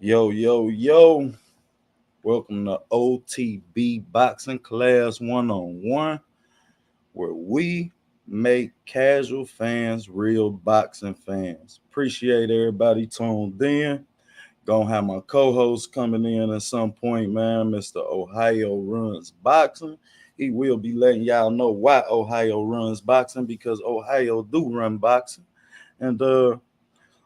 Yo, yo, yo. Welcome to OTB Boxing Class 101, where we make casual fans real boxing fans. Appreciate everybody tuned in. Gonna have my co-host coming in at some point, man. Mr. Ohio Runs Boxing. He will be letting y'all know why Ohio runs boxing because Ohio do run boxing. And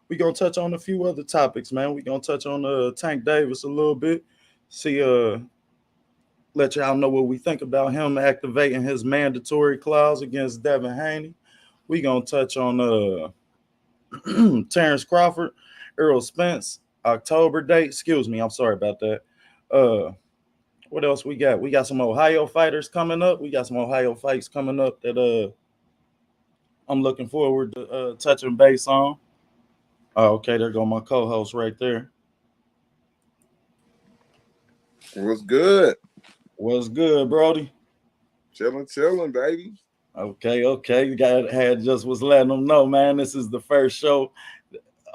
we gonna touch on a few other topics, man. We gonna touch on Tank Davis a little bit. See, let y'all know what we think about him activating his mandatory clause against Devin Haney. We gonna touch on Terrence Crawford, Earl Spence, October date. Excuse me, I'm sorry about that. Uh, what else we got? We got some Ohio fighters coming up. We got some Ohio fights coming up that I'm looking forward to touching base on. Oh, okay, there go my co-host right there. What's good? What's good, Brody? Chilling, baby. Okay. You got had just was letting them know, man. This is the first show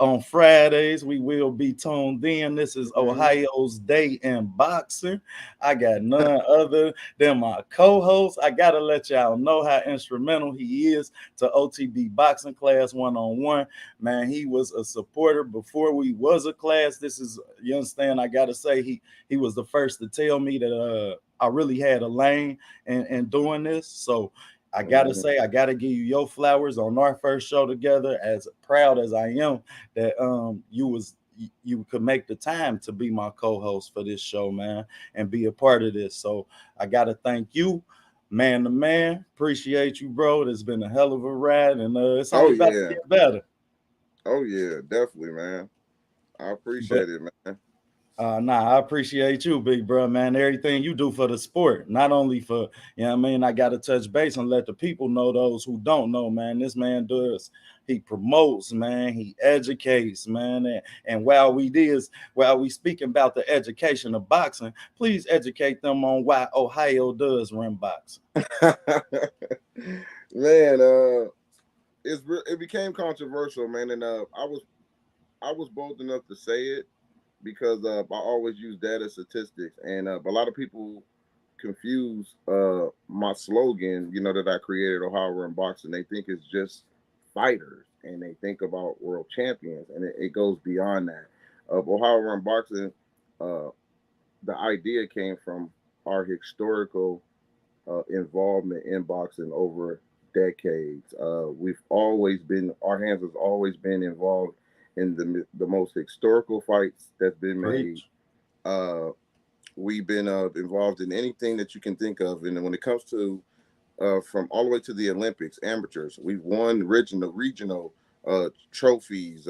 on Fridays. We will be tuned in. This is Ohio's Day in Boxing. I got none other than my co-host. I gotta let y'all know how instrumental he is to OTB Boxing Class 101. Man, he was a supporter before we was a class. This is, you understand? I gotta say he was the first to tell me that I really had a lane in doing this. So I gotta say, I gotta give you your flowers on our first show together. As proud as I am that you could make the time to be my co-host for this show, man, and be a part of this. So I gotta thank you, man to man. Appreciate you, bro. It's been a hell of a ride, and it's Oh only about to yeah. get better. Oh yeah, definitely, man. I But appreciate it, man. I appreciate you, big bro, man. Everything you do for the sport, not only for, you know what I mean? I got to touch base and let the people know, those who don't know, man. This man does. He promotes, man. He educates, man. And while we speaking about the education of boxing, please educate them on why Ohio does run boxing. Man, it became controversial, man, and I was bold enough to say it because I always use data statistics, and a lot of people confuse my slogan, that I created, Ohio Run Boxing. They think it's just fighters, and they think about world champions, and it goes beyond that. Ohio Run Boxing, uh, the idea came from our historical involvement in boxing over decades. Our hands has always been involved in the most historical fights that's been made. Preach. Uh, we've been involved in anything that you can think of, and when it comes to from all the way to the Olympics, amateurs, we've won regional trophies.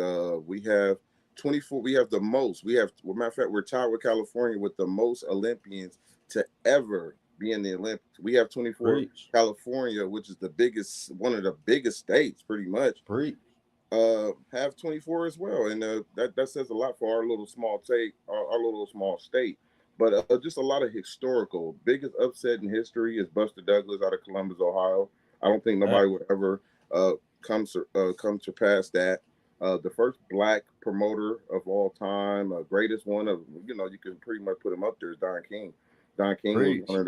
We have 24. We have the most. Well, matter of fact, we're tied with California with the most Olympians to ever be in the Olympics. We have 24. Preach. California, which is one of the biggest states, pretty much, Preach. have 24 as well, and that says a lot for our little small state, our little small state. But just a lot of historical. Biggest upset in history is Buster Douglas out of Columbus, Ohio. I don't think nobody would ever come to pass that. The first black promoter of all time, greatest one of, you can pretty much put him up there, is Don King. Don King was Preach. one of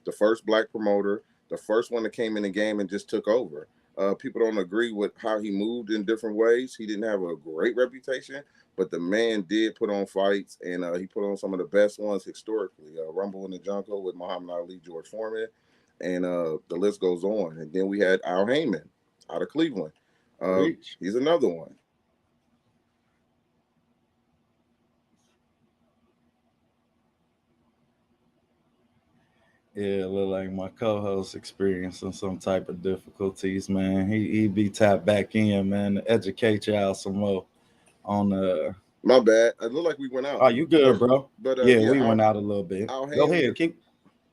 the first black promoter, the first one that came in the game and just took over. People don't agree with how he moved in different ways. He didn't have a great reputation, but the man did put on fights, and he put on some of the best ones historically. Rumble in the Jungle with Muhammad Ali, George Foreman, and the list goes on. And then we had Al Heyman out of Cleveland. Preach. He's another one. Yeah, look like my co-host experiencing some type of difficulties, man. He be tapped back in, man, to educate y'all some more on My bad. It looked like we went out, oh, you good, bro? but Yeah, yeah, we went out a little bit. Al Go Heyman ahead, keep.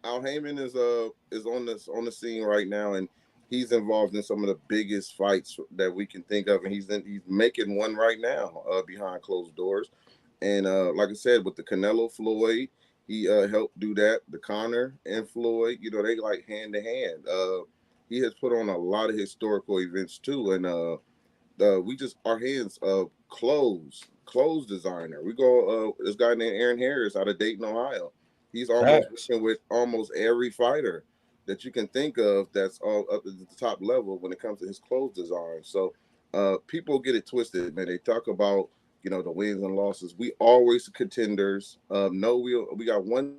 Al Heyman is on the scene right now, and he's involved in some of the biggest fights that we can think of, and he's making one right now behind closed doors. And like I said, with the Canelo Floyd, he helped do that. The Conor and Floyd, they like hand to hand. He has put on a lot of historical events too, and we just our hands clothes designer. We go this guy named Aaron Harris out of Dayton, Ohio. He's almost Facts. working with almost every fighter that you can think of that's all up at the top level when it comes to his clothes design. So people get it twisted, man. They talk about, the wins and losses. We always contenders. No, we got one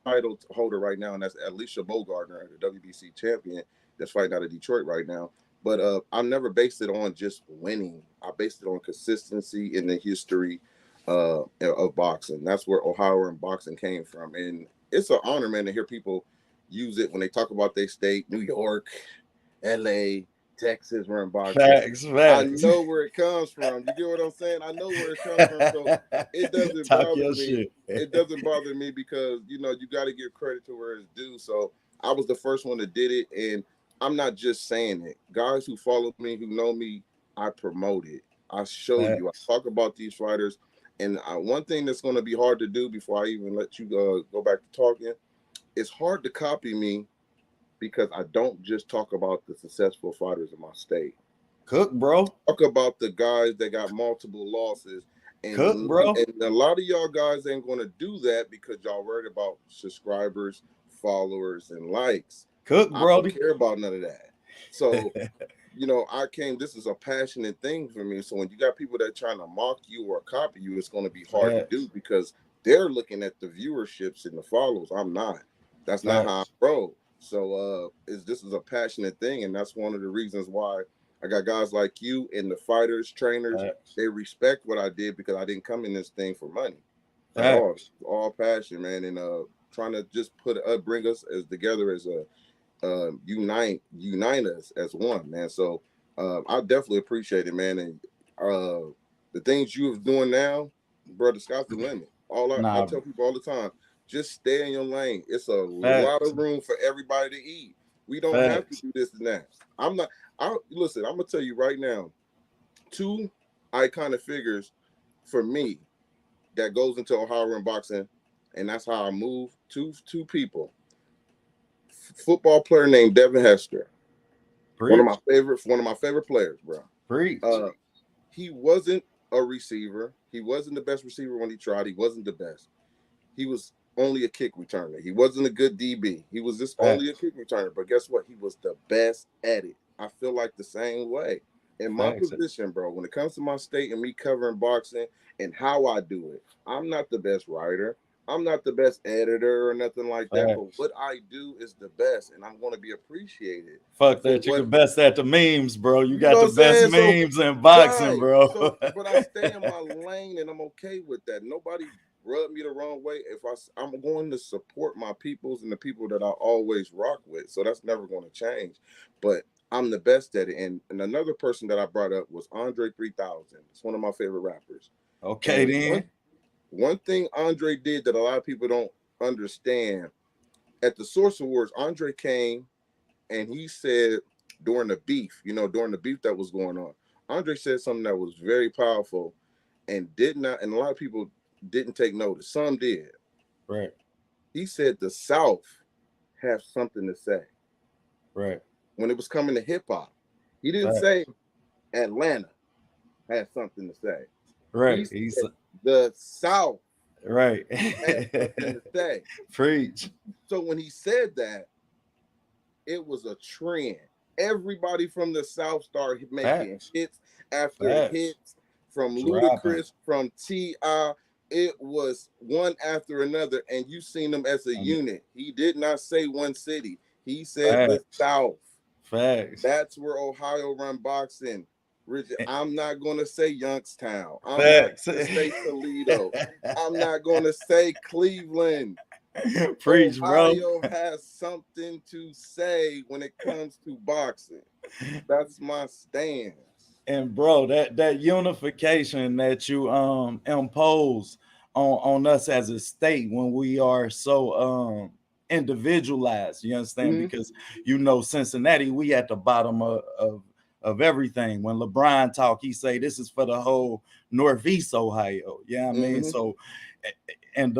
title holder right now, and that's Alicia Bogartner, the WBC champion, that's fighting out of Detroit right now. But I never based it on just winning. I based it on consistency in the history of boxing. That's where Ohio and boxing came from, and it's an honor, man, to hear people use it when they talk about their state, New York, L.A., Texas, run boxing. Facts. I Facts. know where it comes from. You get what I'm saying? I know where it comes from. So it doesn't Talk bother your me. shit. It doesn't bother me because you got to give credit to where it's due. So I was the first one that did it, and I'm not just saying it. Guys who follow me, who know me, I promote it. I show you. I Facts. talk about these fighters, and one thing that's going to be hard to do before I even let you go back to talking, it's hard to copy me because I don't just talk about the successful fighters in my state. Cook, bro. Talk about the guys that got multiple losses, Cook, and bro. and a lot of y'all guys ain't going to do that because y'all worried about subscribers, followers, and likes. Cook, I don't Brody. care about none of that. So I came. This is a passionate thing for me. So when you got people that trying to mock you or copy you, it's going to be hard to do Facts. because they're looking at the viewerships and the follows. I'm not. That's not how I Facts. roll. So is this is a passionate thing, and that's one of the reasons why I got guys like you and the fighters, trainers. Facts. They respect what I did because I didn't come in this thing for money at all. Facts. It's all passion, man, and trying to just bring us as together as a unite us as one, man. So I definitely appreciate it, man. And the things you are doing now, brother, sky's the limit. I Nah, tell people all the time, just stay in your lane. It's a lot facts. of room for everybody to eat. We don't have to Facts. do this and that. I'm not. I listen. I'm gonna tell you right now. Two iconic figures for me that goes into Ohio Run boxing, and that's how I move. Two people. Football player named Devin Hester. Preach. One of my favorite players, bro. Preach. Uh, he wasn't a receiver. He wasn't the best receiver when he tried. He wasn't the best. He was only a kick returner. He wasn't a good DB. He was just only a Facts. kick returner. But guess what? He was the best at it. I feel like the same way. In my Facts. position, bro, when it comes to my state and me covering boxing and how I do it, I'm not the best writer. I'm not the best editor or nothing like that. But Facts. what I do is the best, and I'm going to be appreciated Fuck for that. You what can best at the memes, bro. You you know got what the I'm best saying? So memes in boxing, right. bro. But I stay in my lane and I'm okay with that. Nobody rub me the wrong way. I'm going to support my peoples and the people that I always rock with. So that's never going to change. But I'm the best at it. And another person that I brought up was Andre 3000. It's one of my favorite rappers. Okay, And then. one thing Andre did that a lot of people don't understand at the Source Awards, Andre came and he said during during the beef that was going on, Andre said something that was very powerful and did not, and a lot of people didn't take notice. Some did. Right. He said the South has something to say Right. when it was coming to hip hop. He didn't say Facts. Atlanta had something to say. He Right. He's said the South right. had something to say. Preach. So when he said that, it was a trend. Everybody from the South started making Facts. hits after Facts. hits from Dropping. Ludacris, from T.I. It was one after another, and you seen them as a And unit. He did not say one city. He said the facts. South. Facts. That's where Ohio run boxing. Richard, I'm not going to say Youngstown. I'm not Facts. going to say Toledo. I'm not going to say Cleveland. Preach, bro. Ohio has something to say when it comes to boxing. That's my stance. And bro, that unification that you impose on us as a state when we are so individualized, you understand? Mm-hmm. Because Cincinnati, we at the bottom of everything. When LeBron talk, he say this is for the whole Northeast Ohio. Yeah, I mean, Mm-hmm. so and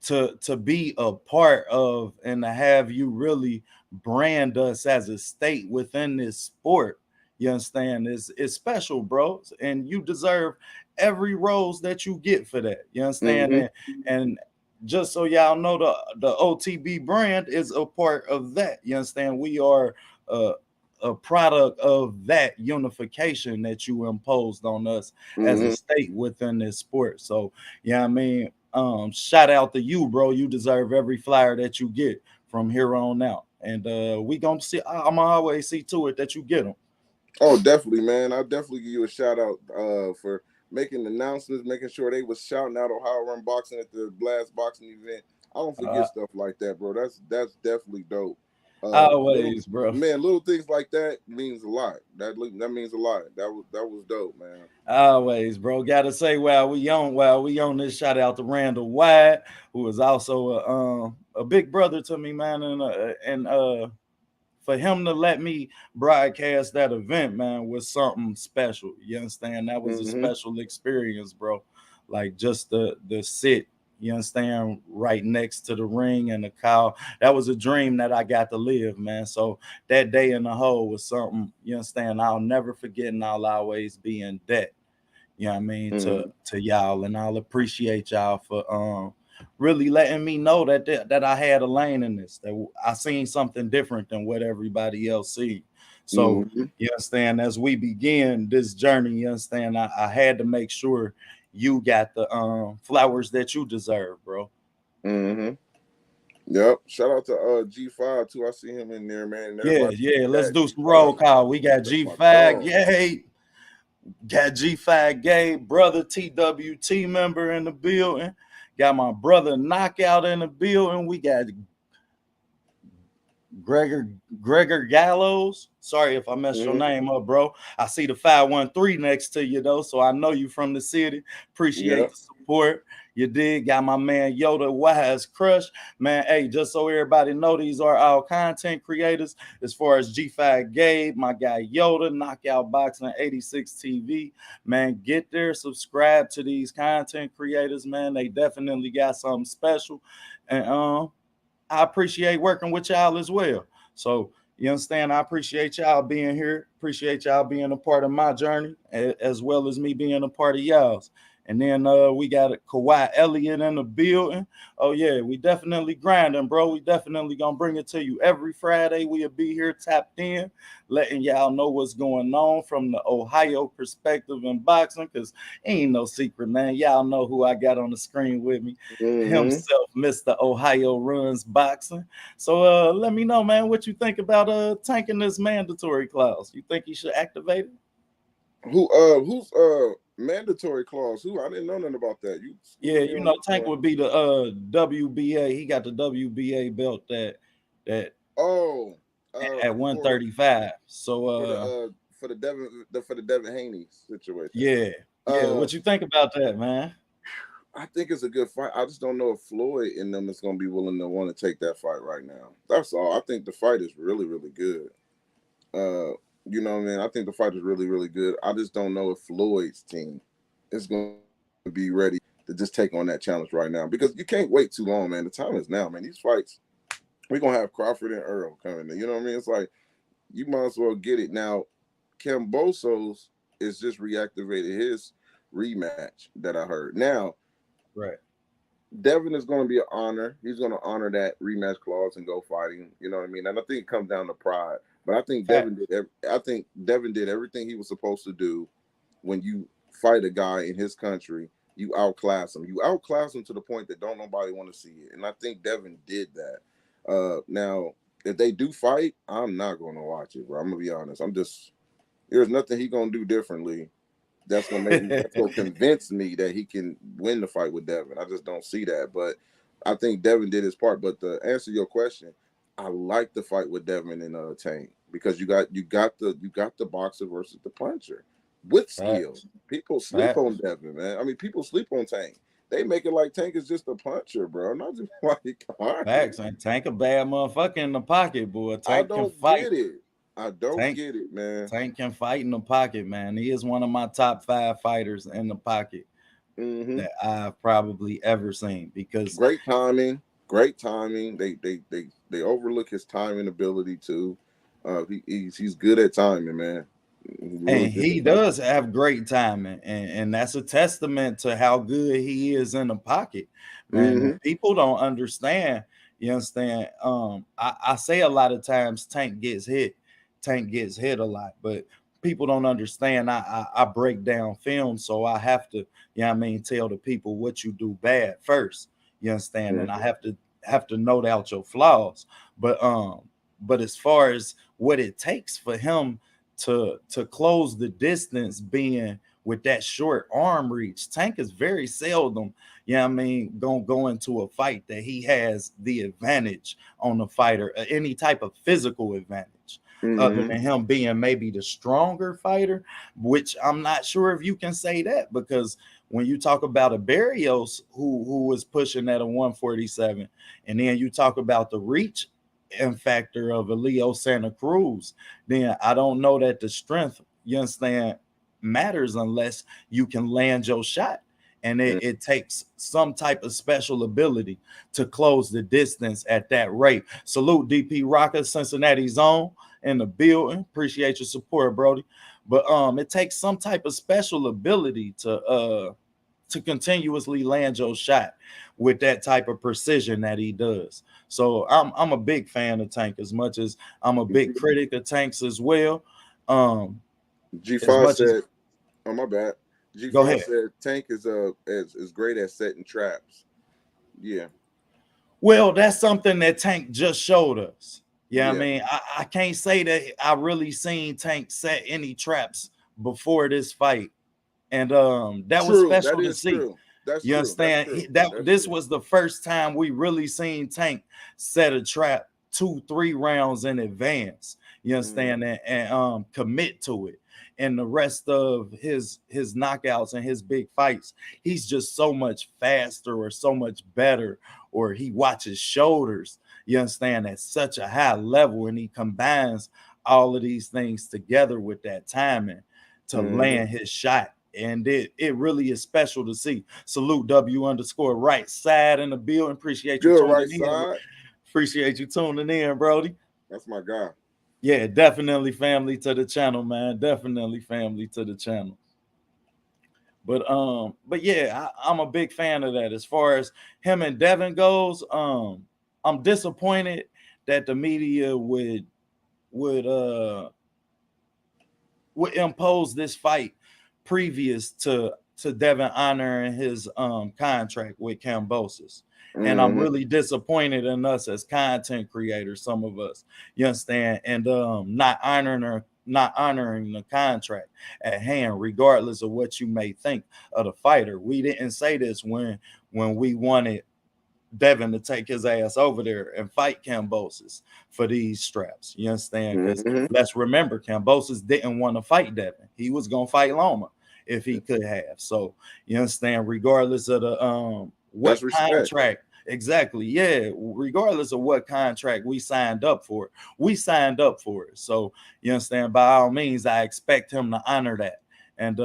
to be a part of and to have you really brand us as a state within this sport. You understand? It's special, bro. And you deserve every rose that you get for that. You understand? Mm-hmm. And just so y'all know, the OTB brand is a part of that. You understand? We are uh, a product of that unification that you imposed on us as a Mm-hmm. state within this sport. So, yeah, I mean, shout out to you, bro. You deserve every flyer that you get from here on out. And we gonna see. I'm always see to it that you get them. Oh, definitely, man. I'll definitely give you a shout out for making announcements, making sure they was shouting out Ohio Run Boxing at the Blast Boxing event. I don't forget Uh, stuff like that, bro. That's definitely dope. Little always, bro. man, little things like that means a lot. That means a lot. That was dope, man. Always, bro. Gotta say, while we on this, shout out to Randall White, who is also a big brother to me, man, and for him to let me broadcast that event, man, was something special. You understand? That was a Mm-hmm. special experience, bro. Like just the sit, you understand, right next to the ring and the cow. That was a dream that I got to live, man. So that day in the hole was something, you understand, I'll never forget and I'll always be in debt. You know what I mean, Mm-hmm. to y'all, and I'll appreciate y'all for really letting me know that I had a lane in this, that I seen something different than what everybody else see. So Mm-hmm. you understand, as we begin this journey, you understand, I had to make sure you got the flowers that you deserve, bro. Mm-hmm. Yep. Shout out to G5 too. I see him in there, man. And Yeah, everybody yeah. Let's that do some roll G5. call. We got That's G my Fag, dog. yay. Got G5 Gay, brother TWT member in the building. Got my brother Knockout in the building. We got Gregor Gregor Gallows. Sorry if I messed your Mm-hmm. name up, bro. I see the 513 next to you though, so I know you from the city. Appreciate Yep. the support. You did. Got my man Yoda Wise Crush. Man, hey, just so everybody know, these are our content creators. As far as G5 Gabe, my guy Yoda, Knockout Boxing 86 TV. Man, get there, subscribe to these content creators, man. They definitely got something special. And I appreciate working with y'all as well. So you understand, I appreciate y'all being here. Appreciate y'all being a part of my journey, as well as me being a part of y'all's. And then we got a Kawhi Elliott in the building. Oh yeah, we definitely grinding, bro. We definitely gonna bring it to you every Friday. We'll be here tapped in, letting y'all know what's going on from the Ohio perspective in boxing. Cause ain't no secret, man. Y'all know who I got on the screen with me Mm-hmm. himself, Mr. Ohio Runs Boxing. So let me know, man, what you think about tanking this mandatory clause. You think he should activate it? Who's mandatory clause? Who? I didn't know nothing about that. You Yeah, schooling me you on know, this Tank one. would be the WBA. He got the WBA belt that Oh, at for 135. So for the for the Devin Haney situation. yeah, yeah. Uh What you think about that, man? I think it's a good fight. I just don't know if Floyd and them is gonna be willing to want to take that fight right now. That's all. I think the fight is really, really good. Uh you know what I mean? I think the fight is really, really good. I just don't know if Floyd's team is gonna be ready to just take on that challenge right now. Because you can't wait too long, man. The time is now, man. These fights, we're gonna have Crawford and Earl coming in. You know what I mean? It's like you might as well get it now. Kambosos is just reactivated his rematch that I heard. Now, Right. Devin is going to be an honor. He's going to honor that rematch clause and go fighting. You know what I mean? And I think it comes down to pride. But I think Fact. Devin did everything he was supposed to do. When you fight a guy in his country, you outclass him. You outclass him to the point that don't nobody want to see it. And I think Devin did that. Now, if they do fight, I'm not going to watch it, bro. I'm gonna be honest. There's nothing he gonna do differently that's gonna convince me that he can win the fight with Devin. I just don't see that. But I think Devin did his part. But to answer your question, I like the fight with Devin and Tank because you got the boxer versus the puncher with skill. Facts. People sleep on Facts. Devin, man. I mean, people sleep on Tank. They make it like Tank is just a puncher, bro. Not just like, all right. Facts. And Tank a bad motherfucker in the pocket, boy. I Tank can don't fight. get it. I don't Tank get it, man. Tank can fight in the pocket, man. He is one of my top 5 fighters in the pocket Hmm. that I've probably ever seen because Great timing. Great timing. They overlook his timing ability too. He's good at timing, man. Really And good he time. does have great timing, and that's a testament to how good he is in the pocket, man. And Mm-hmm. people don't understand. You understand? I say a lot of times Tank gets hit a lot, but people don't understand. I break down film, so I have to, you know what I mean, tell the people what you do bad first. You understand? And I Mm-hmm. have to note out your flaws. But as far as what it takes for him to close the distance, being with that short arm reach, Tank is very seldom, you know what I mean, gonna go into a fight that he has the advantage on the fighter, any type of physical advantage, other Mm-hmm. than him being maybe the stronger fighter, which I'm not sure if you can say that, because when you talk about a Barrios who was pushing at a 147, and then you talk about the reach and factor of a Leo Santa Cruz, then I don't know that the strength, you understand, matters unless you can land your shot. And it takes some type of special ability to close the distance at that rate. Salute DP Rocker, Cincinnati Zone in the building. Appreciate your support, Brody. But it takes some type of special ability to continuously land your shot with that type of precision that he does. So I'm a big fan of Tank, as much as I'm a big Mm-hmm. critic of Tanks as well. Um, as G5 much as said, "Oh my bad." Go G5 ahead. said Tank is great at setting traps. Yeah, Well, that's something that Tank just showed us. Yeah, I yeah. mean, I can't say that I really seen Tank set any traps before this fight, and that was True. That special to is see. true. That's You true. That's understand? true. That That's this true. was the first time we really seen Tank set a trap 2-3 rounds in advance. You Mm-hmm. understand? And commit to it. And the rest of his knockouts and his big fights, he's just so much faster or so much better, or he watches shoulders. You understand, at such a high level, and he combines all of these things together with that timing to Mm-hmm. land his shot. And it really is special to see. Salute W underscore right side in the building. Appreciate you Good tuning right in. side. Appreciate you tuning in, Brody. That's my guy. Yeah, definitely family to the channel, man. Definitely family to the channel. But yeah, I'm a big fan of that. As far as him and Devin goes, I'm disappointed that the media would uh would impose this fight previous to Devin honoring his contract with Kambosis. And I'm Mm-hmm. really disappointed in us as content creators, some of us, you understand, and not honoring the contract at hand, regardless of what you may think of the fighter. We didn't say this when we wanted Devin to take his ass over there and fight Kambosis for these straps. You understand? Because Mm-hmm. let's remember, Kambosis didn't want to fight Devin. He was gonna fight Loma if he could have. So you understand, regardless of the That's what respect. contract exactly, yeah, regardless of what contract we signed up for, we signed up for it. So you understand, by all means, I expect him to honor that. And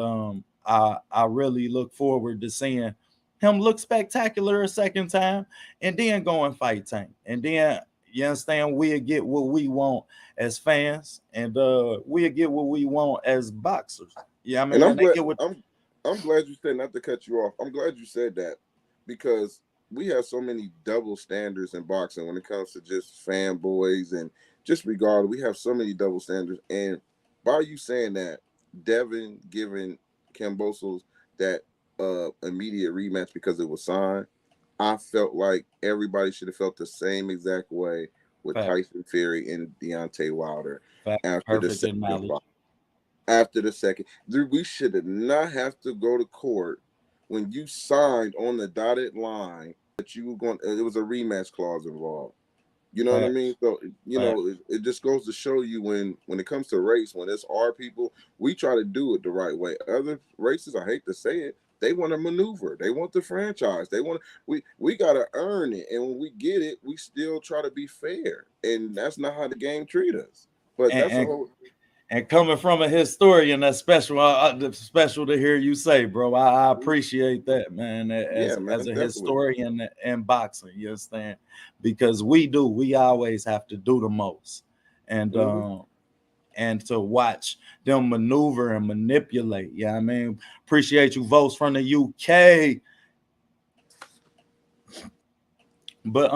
I really look forward to seeing him look spectacular a second time, and then go and fight Tank. And then you understand, we'll get what we want as fans, and we'll get what we want as boxers. Yeah, I And mean, I'm and they glad get what I'm glad you said, not to cut you off. I'm glad you said that because we have so many double standards in boxing when it comes to just fanboys and just regardless. We have so many double standards, and by you saying that, Devin giving Cambosos that immediate rematch because it was signed, I felt like everybody should have felt the same exact way with fact, Tyson Fury and Deontay Wilder fact, after the perfect second analogy. fight. After the second, dude, we should not have to go to court when you signed on the dotted line that you were going. It was a rematch clause involved. You know what I mean? Facts, So fact, it just goes to show you when it comes to race, when it's our people, we try to do it the right way. Other races, I hate to say it, they want to maneuver. They want the franchise. They want we gotta earn it, and when we get it, we still try to be fair, and that's not how the game treat us. But and, that's a and whole. and coming from a historian, that's special. Special to hear you say, bro. I appreciate that, man. Yeah, As man, a definitely. historian in boxing, you understand? Because we always have to do the most, and Hmm. and to watch them maneuver and manipulate. Yeah, I mean, appreciate you votes from the UK. But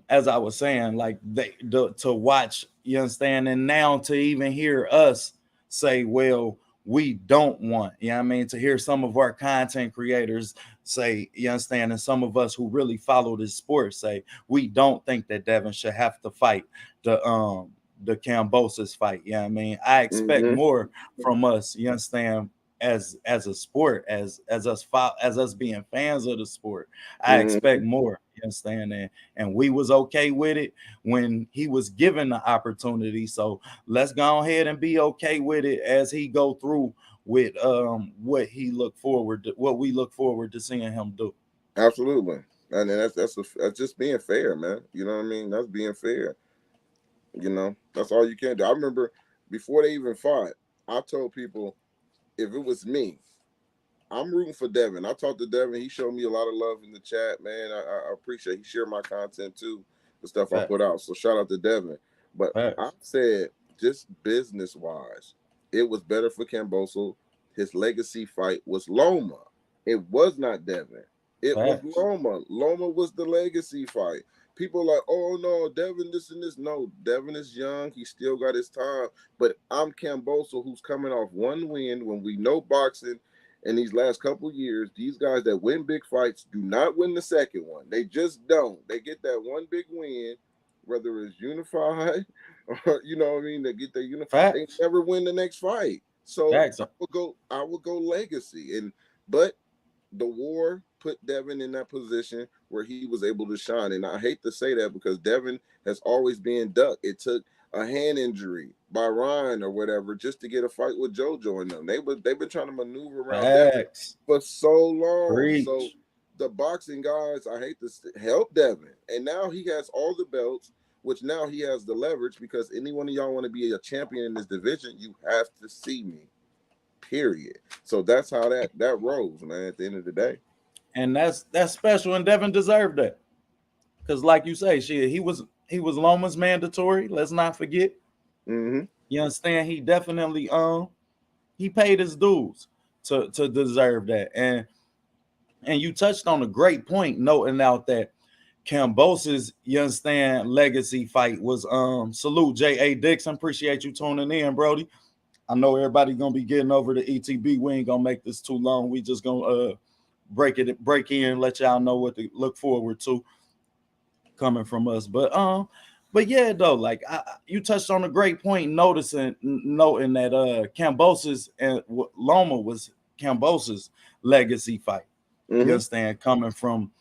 as I was saying, like to watch, you understand, and now to even hear us say, well, we don't want, you know what I mean, to hear some of our content creators say, you understand, and some of us who really follow this sport say, we don't think that Devin should have to fight the Kambosis fight. You know what I mean? I expect Mm-hmm. more from us, you understand, as a sport, as us being fans of the sport. I expect Mm-hmm. more. You understand? And we was okay with it when he was given the opportunity. So let's go ahead and be okay with it as he go through with what we look forward to seeing him do. Absolutely. And that's just being fair, man. You know what I mean? That's being fair. That's all you can do. I remember before they even fought, I told people if it was me, I'm rooting for Devin. I talked to Devin. He showed me a lot of love in the chat, man. I appreciate it. He shared my content too, the stuff I Facts. put out. So shout out to Devin. But I Facts. said, just business wise, it was better for Kambosos. His legacy fight was Loma. It was not Devin. It was Facts. Loma. Loma was the legacy fight. People are like, oh no, Devin, this and this. No, Devin is young. He still got his time. But I'm Kambosos, who's coming off one win when we know boxing in these last couple years, these guys that win big fights do not win the second one. They just don't. They get that one big win, whether it's unified or what I mean. They get their They Facts. never win the next fight. So Facts. I would go legacy. But the war put Devin in that position where he was able to shine. And I hate to say that because Devin has always been ducked. It took a hand injury by Ryan or whatever just to get a fight with JoJo and them. They've been trying to maneuver around Devin Facts. for so long. So Preach. the boxing guys, I hate to help Devin. And now he has all the belts, which now he has the leverage because any one of y'all want to be a champion in this division, you have to see me. Period. So that's how that rolls, man, at the end of the day. And that's special, and Devin deserved that. Because like you say, shit, he was Loma's mandatory. Let's not forget. Mm-hmm. You understand? He definitely he paid his dues to deserve that. And you touched on a great point, noting out that Kambosis, you understand, legacy fight was salute J.A. Dixon. Appreciate you tuning in, Brody. I know everybody gonna be getting over to ETB. We ain't gonna make this too long. We just gonna break in, let y'all know what to look forward to coming from us. But yeah, though, like you touched on a great point, noting that Kambosis and Loma was Kambosis legacy fight. You Mm-hmm. understand, coming from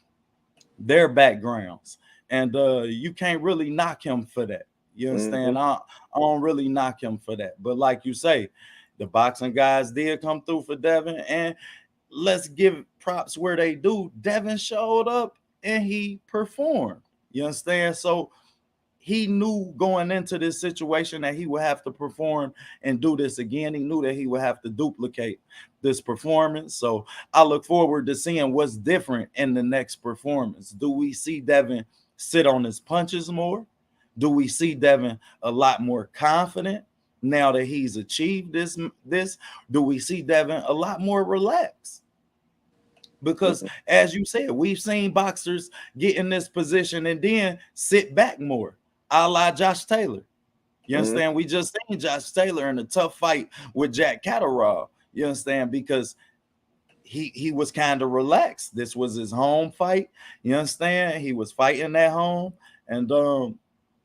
their backgrounds, and you can't really knock him for that. You Mm-hmm. understand? I don't really knock him for that. But like you say, the boxing guys did come through for Devin, and let's give props where they do. Devin showed up and he performed. You understand? So he knew going into this situation that he would have to perform and do this again. He knew that he would have to duplicate this performance. So I look forward to seeing what's different in the next performance. Do we see Devin sit on his punches more? Do we see Devin a lot more confident now that he's achieved this? Do we see Devin a lot more relaxed? Because as you said, we've seen boxers get in this position and then sit back more, a la Josh Taylor. You Mm-hmm. understand? We just seen Josh Taylor in a tough fight with Jack Catterall. You understand? Because he was kind of relaxed. This was his home fight. You understand? He was fighting at home, and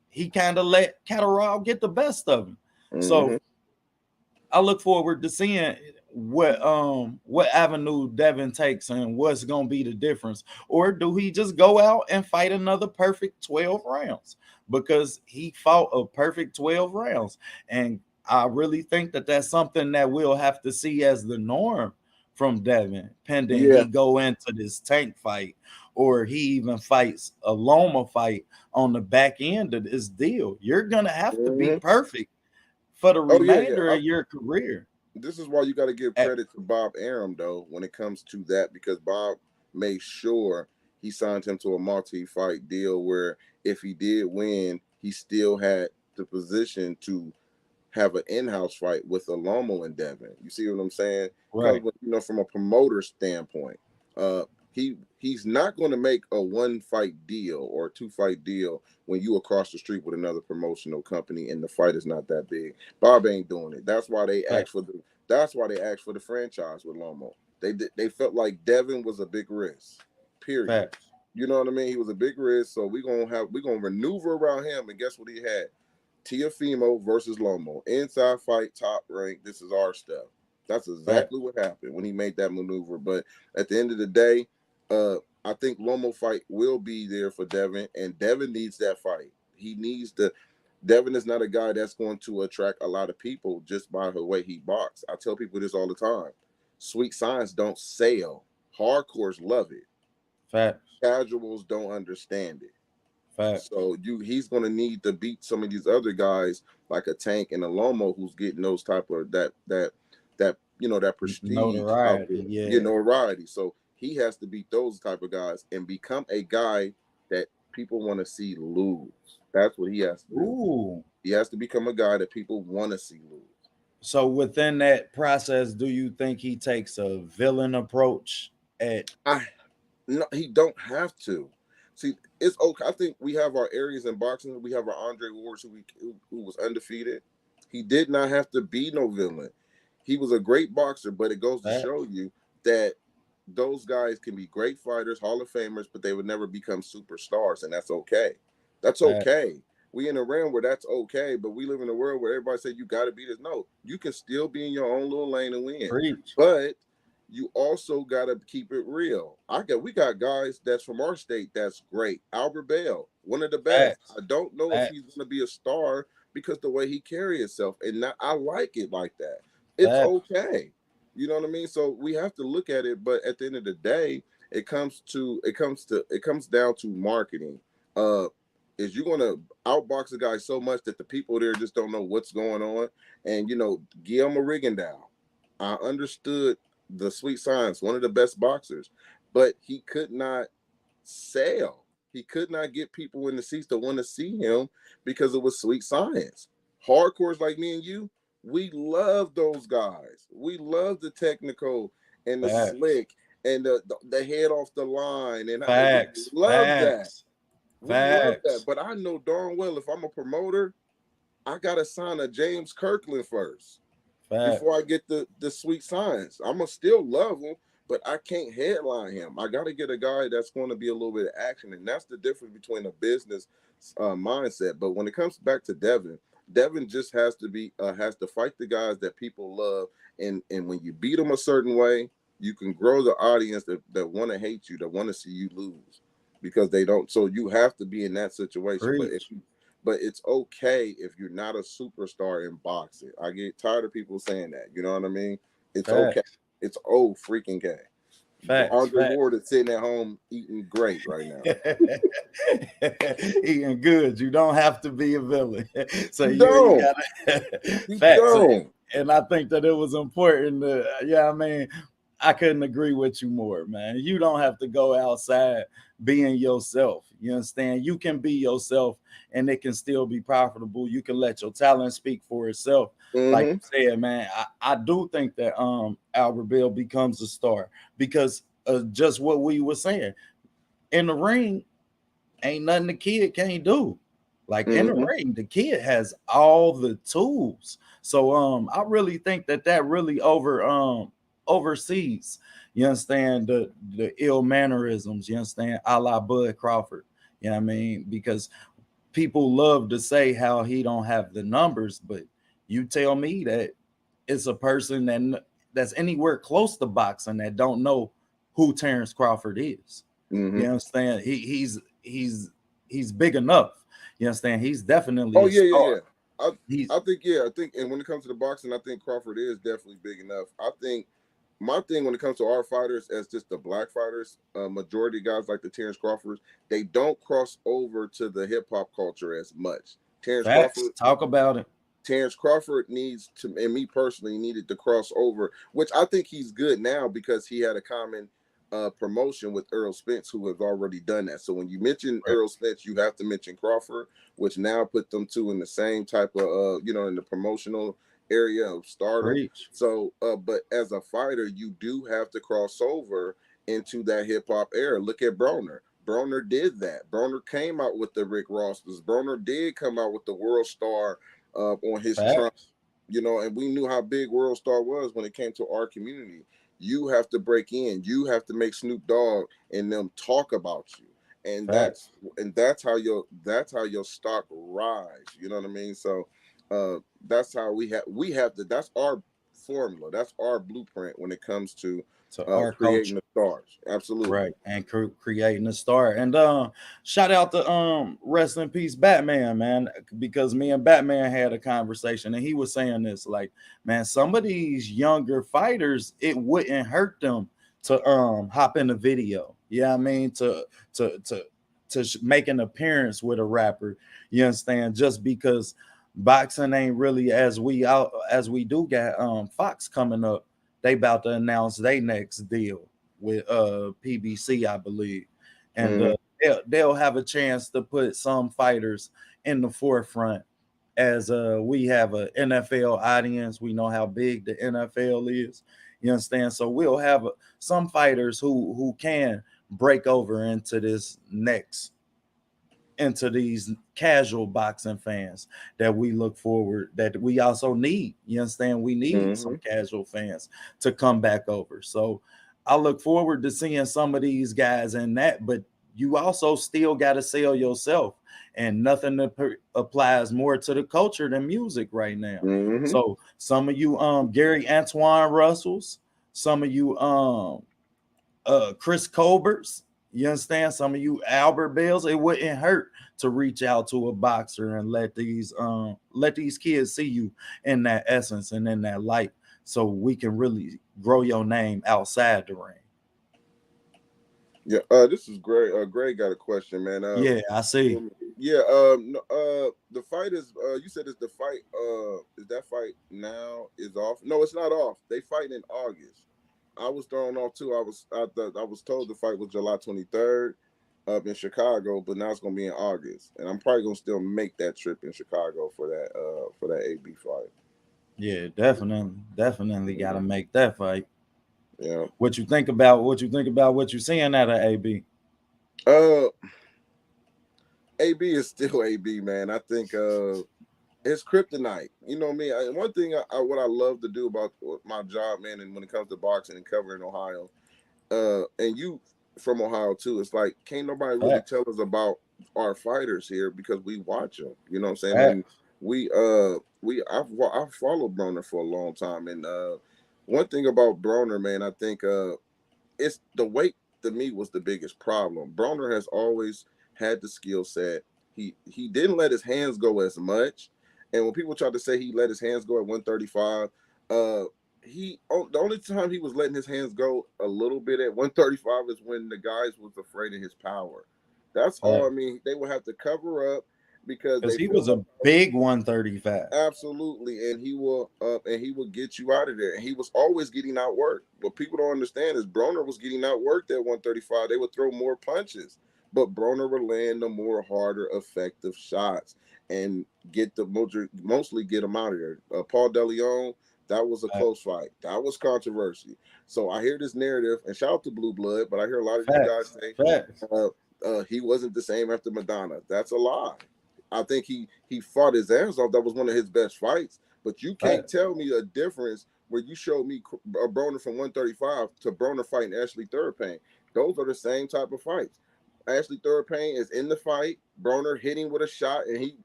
he kind of let Catterall get the best of him. Mm-hmm. So I look forward to seeing what avenue Devin takes and what's gonna be the difference. Or do he just go out and fight another perfect 12 rounds? Because he fought a perfect 12 rounds. And I really think that that's something that we'll have to see as the norm from Devin, pending Yeah. he go into this tank fight or he even fights a Loma fight on the back end of this deal. You're gonna have to be Mm-hmm. perfect for the Oh yeah, yeah. remainder of your career. This is why you got to give credit to Bob Arum though when it comes to that because Bob made sure he signed him to a multi-fight deal where if he did win, he still had the position to have an in-house fight with a Lomo and Devin. You see what I'm saying? Because Right. from a promoter standpoint, uh, he's not going to make a 1-fight deal or a 2-fight deal when you across the street with another promotional company and the fight is not that big. Bob ain't doing it. That's why they Fact. asked for the. That's why they asked for the franchise with Lomo. They felt like Devin was a big risk. Period. Facts. You know what I mean? He was a big risk, so we're gonna maneuver around him. And guess what he had? Tiafimo versus Lomo. Inside fight, top rank. This is our stuff. That's Fact. exactly what happened when he made that maneuver. But at the end of the day, I think Lomo fight will be there for Devin, and Devin needs that fight. He needs the. Devin is not a guy that's going to attract a lot of people just by the way he boxes. I tell people this all the time. Sweet signs don't sell. Hardcores love it. Facts. Casuals don't understand it. Facts. So he's going to need to beat some of these other guys like a Tank and a Lomo who's getting those type of that that prestige out Notoriety. there, Yeah. notoriety. So he has to beat those type of guys and become a guy that people want to see lose. That's what he has to do. Ooh. He has to become a guy that people want to see lose. So within that process, do you think he takes a villain approach at I No, he don't have to. See, it's okay. I think we have our areas in boxing. We have our Andre Ward, who was undefeated. He did not have to be no villain. He was a great boxer, but it goes to that? show you that those guys can be great fighters, Hall of Famers, but they would never become superstars, and that's okay. That's That okay. We in a realm where that's okay, but we live in a world where everybody say you got to be this. No, you can still be in your own little lane and win, preach. but you also got to keep it real. We got guys that's from our state that's great. Albert Bell, one of the best. Facts. I don't know if he's Facts. going to be a star because the way he carry himself, and I like it like that. It's Facts. okay. You know what I mean? So we have to look at it, but at the end of the day, it comes down to marketing. Uh, is you going to outbox a guy so much that the people there just don't know what's going on? And Guillermo Rigondeaux, I understood the Sweet Science, one of the best boxers, but he could not sell. He could not get people in the seats to want to see him because it was Sweet Science. Hardcores like me and you, we love those guys. We love the technical and the Facts. slick and the head off the line, and we Facts. love that. Facts. We love that. Facts. But I know darn well if I'm a promoter, I gotta sign a James Kirkland first before I Facts. get the Sweet Science. I'm gonna still love him, but I can't headline him. I got to get a guy that's going to be a little bit of action, and that's the difference between a business mindset. But when it comes back to Devin just has to fight the guys that people love, and when you beat them a certain way, you can grow the audience that want to hate you, that want to see you lose, because they don't. So you have to be in that situation. Preach. But it's okay if you're not a superstar in boxing. I get tired of people saying that. You know what I mean? It's okay. Facts. It's freaking okay. Facts. Andre Facts. Ward is sitting at home eating great right now. Eating good. You don't have to be a villain. So You you don't. gotta You facts. don't. And I think that it was important to, yeah, I mean, I couldn't agree with you more, man. You don't have to go outside being yourself. You understand? You can be yourself and it can still be profitable. You can let your talent speak for itself. Like Mm-hmm. you said, man, I do think that Albert Bill becomes a star because just what we were saying. In the ring, ain't nothing the kid can't do. Like in the Mm-hmm. ring, the kid has all the tools. So I really think that really oversees. You understand the ill mannerisms. You understand, a la Bud Crawford. You know what I mean? Because people love to say how he don't have the numbers, but you tell me that it's a person that's anywhere close to boxing that don't know who Terrence Crawford is. Mm-hmm. You understand? He's big enough. You understand? He's definitely Oh a yeah, yeah, star. yeah. I He's I think, and when it comes to the boxing, I think Crawford is definitely big enough. I think my thing when it comes to our fighters, as just the black fighters, majority of guys like the Terrence Crawfords, they don't cross over to the hip hop culture as much. Terrence facts. Crawford, Talk about it. Terrence Crawford needs to, and me personally needed to cross over, which I think he's good now because he had a common promotion with Earl Spence, who has already done that. So when you mention Right. Earl Spence, you have to mention Crawford, which now put them two in the same type of in the promotional area of stardom. Preach. So but as a fighter, you do have to cross over into that hip hop era. Look at Broner. Broner did that. Broner came out with the Rick Rosses. Broner did come out with the World Star on his trunk, Facts. and we knew how big World Star was when it came to our community. You have to break in. You have to make Snoop Dogg and them talk about you, and Facts. that's how your stock rise. You know what I mean? So that's how we have to. That's our formula. That's our blueprint when it comes to To our creating culture. the stars. Absolutely. Right. And creating a star. And shout out to rest in peace Batman, man. Because me and Batman had a conversation and he was saying this, like, man, some of these younger fighters, it wouldn't hurt them to hop in a video. Yeah, I mean, to to make an appearance with a rapper. You understand? Just because boxing ain't really as we do got Fox coming up. They about to announce their next deal with PBC, I believe, and Hmm. they'll have a chance to put some fighters in the forefront. As we have a NFL audience, we know how big the NFL is. You understand? So we'll have some fighters who can break over into these casual boxing fans that we look forward that we also need. You understand? We need some Hmm. casual fans to come back over. So I look forward to seeing some of these guys in that, but you also still got to sell yourself, and nothing applies more to the culture than music right now. Hmm. So some of you Gary Antoine Russells, some of you Chris Colbert's, you understand? Some of you Albert Bells, it wouldn't hurt to reach out to a boxer and let these kids see you in that essence and in that light, so we can really grow your name outside the ring. Yeah. This is great. Greg got a question, man. Yeah, I see. Yeah. The fight is. You said it's the fight. Is that fight now is off? No, it's not off. They fight in August. I was thrown off too. I was told the fight was July 23rd up in Chicago, but now it's gonna be in August, and I'm probably gonna still make that trip in Chicago for that AB fight. Yeah, definitely got to Mhm. make that fight. Yeah. What you think about what you're seeing out of AB? Uh, AB is still AB, man. I think it's kryptonite. You know me. One thing what I love to do about my job, man, and when it comes to boxing and covering Ohio, and you from Ohio too, it's like can't nobody really Facts. tell us about our fighters here because we watch them. You know what I'm saying? And Facts. I've followed Broner for a long time, and one thing about Broner, man, I think it's the weight to me was the biggest problem. Broner has always had the skill set. He didn't let his hands go as much, and when people try to say he let his hands go at 135, uh, the only time he was letting his hands go a little bit at 135 is when the guys was afraid of his power. That's all. I Facts. mean, they would have to cover up because Because they he feel was like a big 135. absolutely, and he will get you out of there. And he was always getting outworked. What people don't understand is Broner was getting outworked at 135. They would throw more punches, but Broner would land the more harder, effective shots and mostly get them out of there. Paul DeLeon, that was a close fight. That was controversy. So I hear this narrative, and shout out to Blue Blood, but I hear a lot of these guys Facts. say Facts. uh, he wasn't the same after Madonna. That's a lie. I think he fought his ass off. That was one of his best fights. But you can't Facts. tell me a difference where you showed me a Broner from 135 to Broner fighting Ashley Thurpain. Those are the same type of fights. Ashley Thurpain is in the fight. Broner hitting with a shot, and he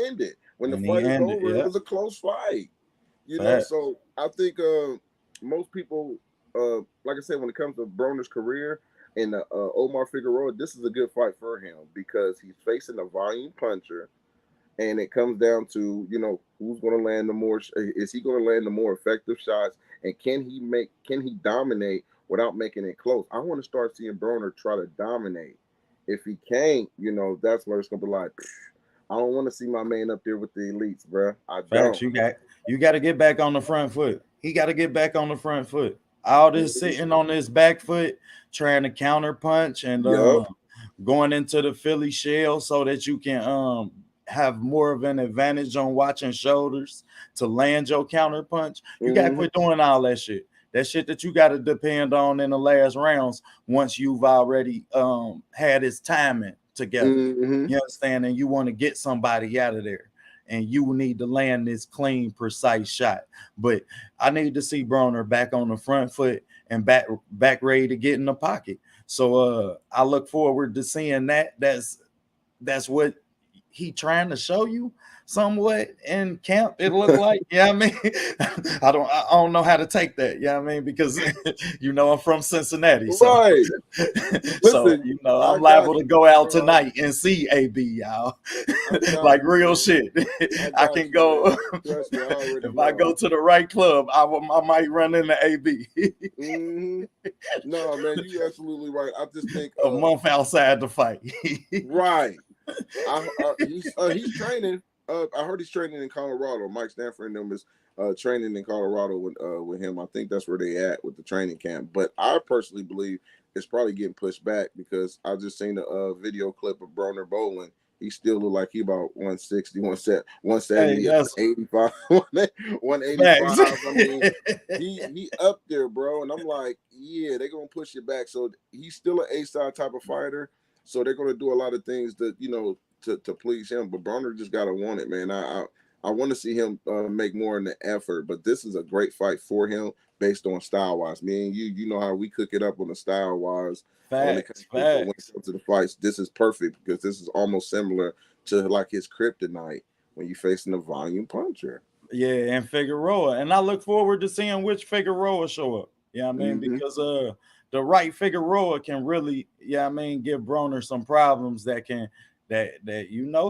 ended. When the And he fight is ended. over, it Yeah. was a close fight. Facts. So I think most people, like I said, when it comes to Broner's career and Omar Figueroa, this is a good fight for him because he's facing a volume puncher, and it comes down to who's going to land the more. Is he going to land the more effective shots, and can he dominate without making it close? I want to start seeing Broner try to dominate. If he can't, that's where it's going to be like. I don't want to see my man up there with the elites, bro. I Facts. don't. You got to get back on the front foot. He got to get back on the front foot. all this sitting on this back foot, trying to counter punch and Yup. going into the Philly shell so that you can have more of an advantage on watching shoulders to land your counter punch. You got to Mm-hmm. quit doing all that shit. That shit that you got to depend on in the last rounds once you've already had his timing together. Mm-hmm. You understand? And you want to get somebody out of there. And you need to land this clean, precise shot. But I need to see Broner back on the front foot and back ready to get in the pocket. So I look forward to seeing that. That's what he trying to show you somewhat in camp. It looked like, yeah, I mean, I don't know how to take that, yeah, I mean, because I'm from Cincinnati, so Right. so Listen, I'm I got liable to you, go out bro. tonight and see AB, y'all. I got Like you, real man. shit. I I got can you, go man. Trust me, I already if I know. go to the right club, I might run into AB. Mm-hmm. No, man, you absolutely right. I just think, A month outside the fight. right. He's training. I heard he's training in Colorado. Mike Stanford and them is training in Colorado with him. I think that's where they at with the training camp. But I personally believe it's probably getting pushed back because I just seen a video clip of Broner Bowling. He still look like he about 160, 170, Hey, that's 85, 185. facts. I mean, he up there, bro. And I'm like, yeah, they're gonna push it back. So he's still an A-side type of fighter. So they're gonna do a lot of things that to please him. But Broner just gotta want it, man. I want to see him make more in the effort. But this is a great fight for him based on style wise. Me and you know how we cook it up on the style wise when it Facts, comes to when it facts. comes to the fights. This is perfect because this is almost similar to like his kryptonite when you're facing a volume puncher. Yeah, and Figueroa. And I look forward to seeing which Figueroa show up. Yeah, I mean, Mm-hmm. because the right Figueroa can really, yeah, I mean, give Broner some problems that can that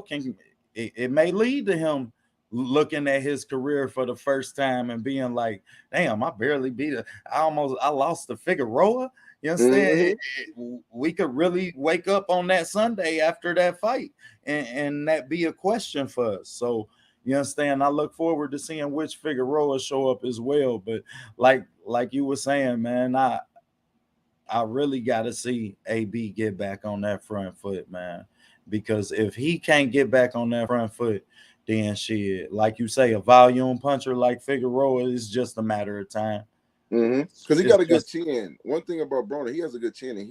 can it may lead to him looking at his career for the first time and being like, damn, I barely beat it. I lost to Figueroa. You understand? Mm-hmm. We could really wake up on that Sunday after that fight and that be a question for us. So you understand? I look forward to seeing which Figueroa show up as well. But like you were saying, man, I really got to see AB get back on that front foot, man. Because if he can't get back on that front foot, then shit, like you say, a volume puncher like Figueroa is just a matter of time. Mm-hmm. Because he It's got a good just chin. One thing about Broner, he has a good chin, and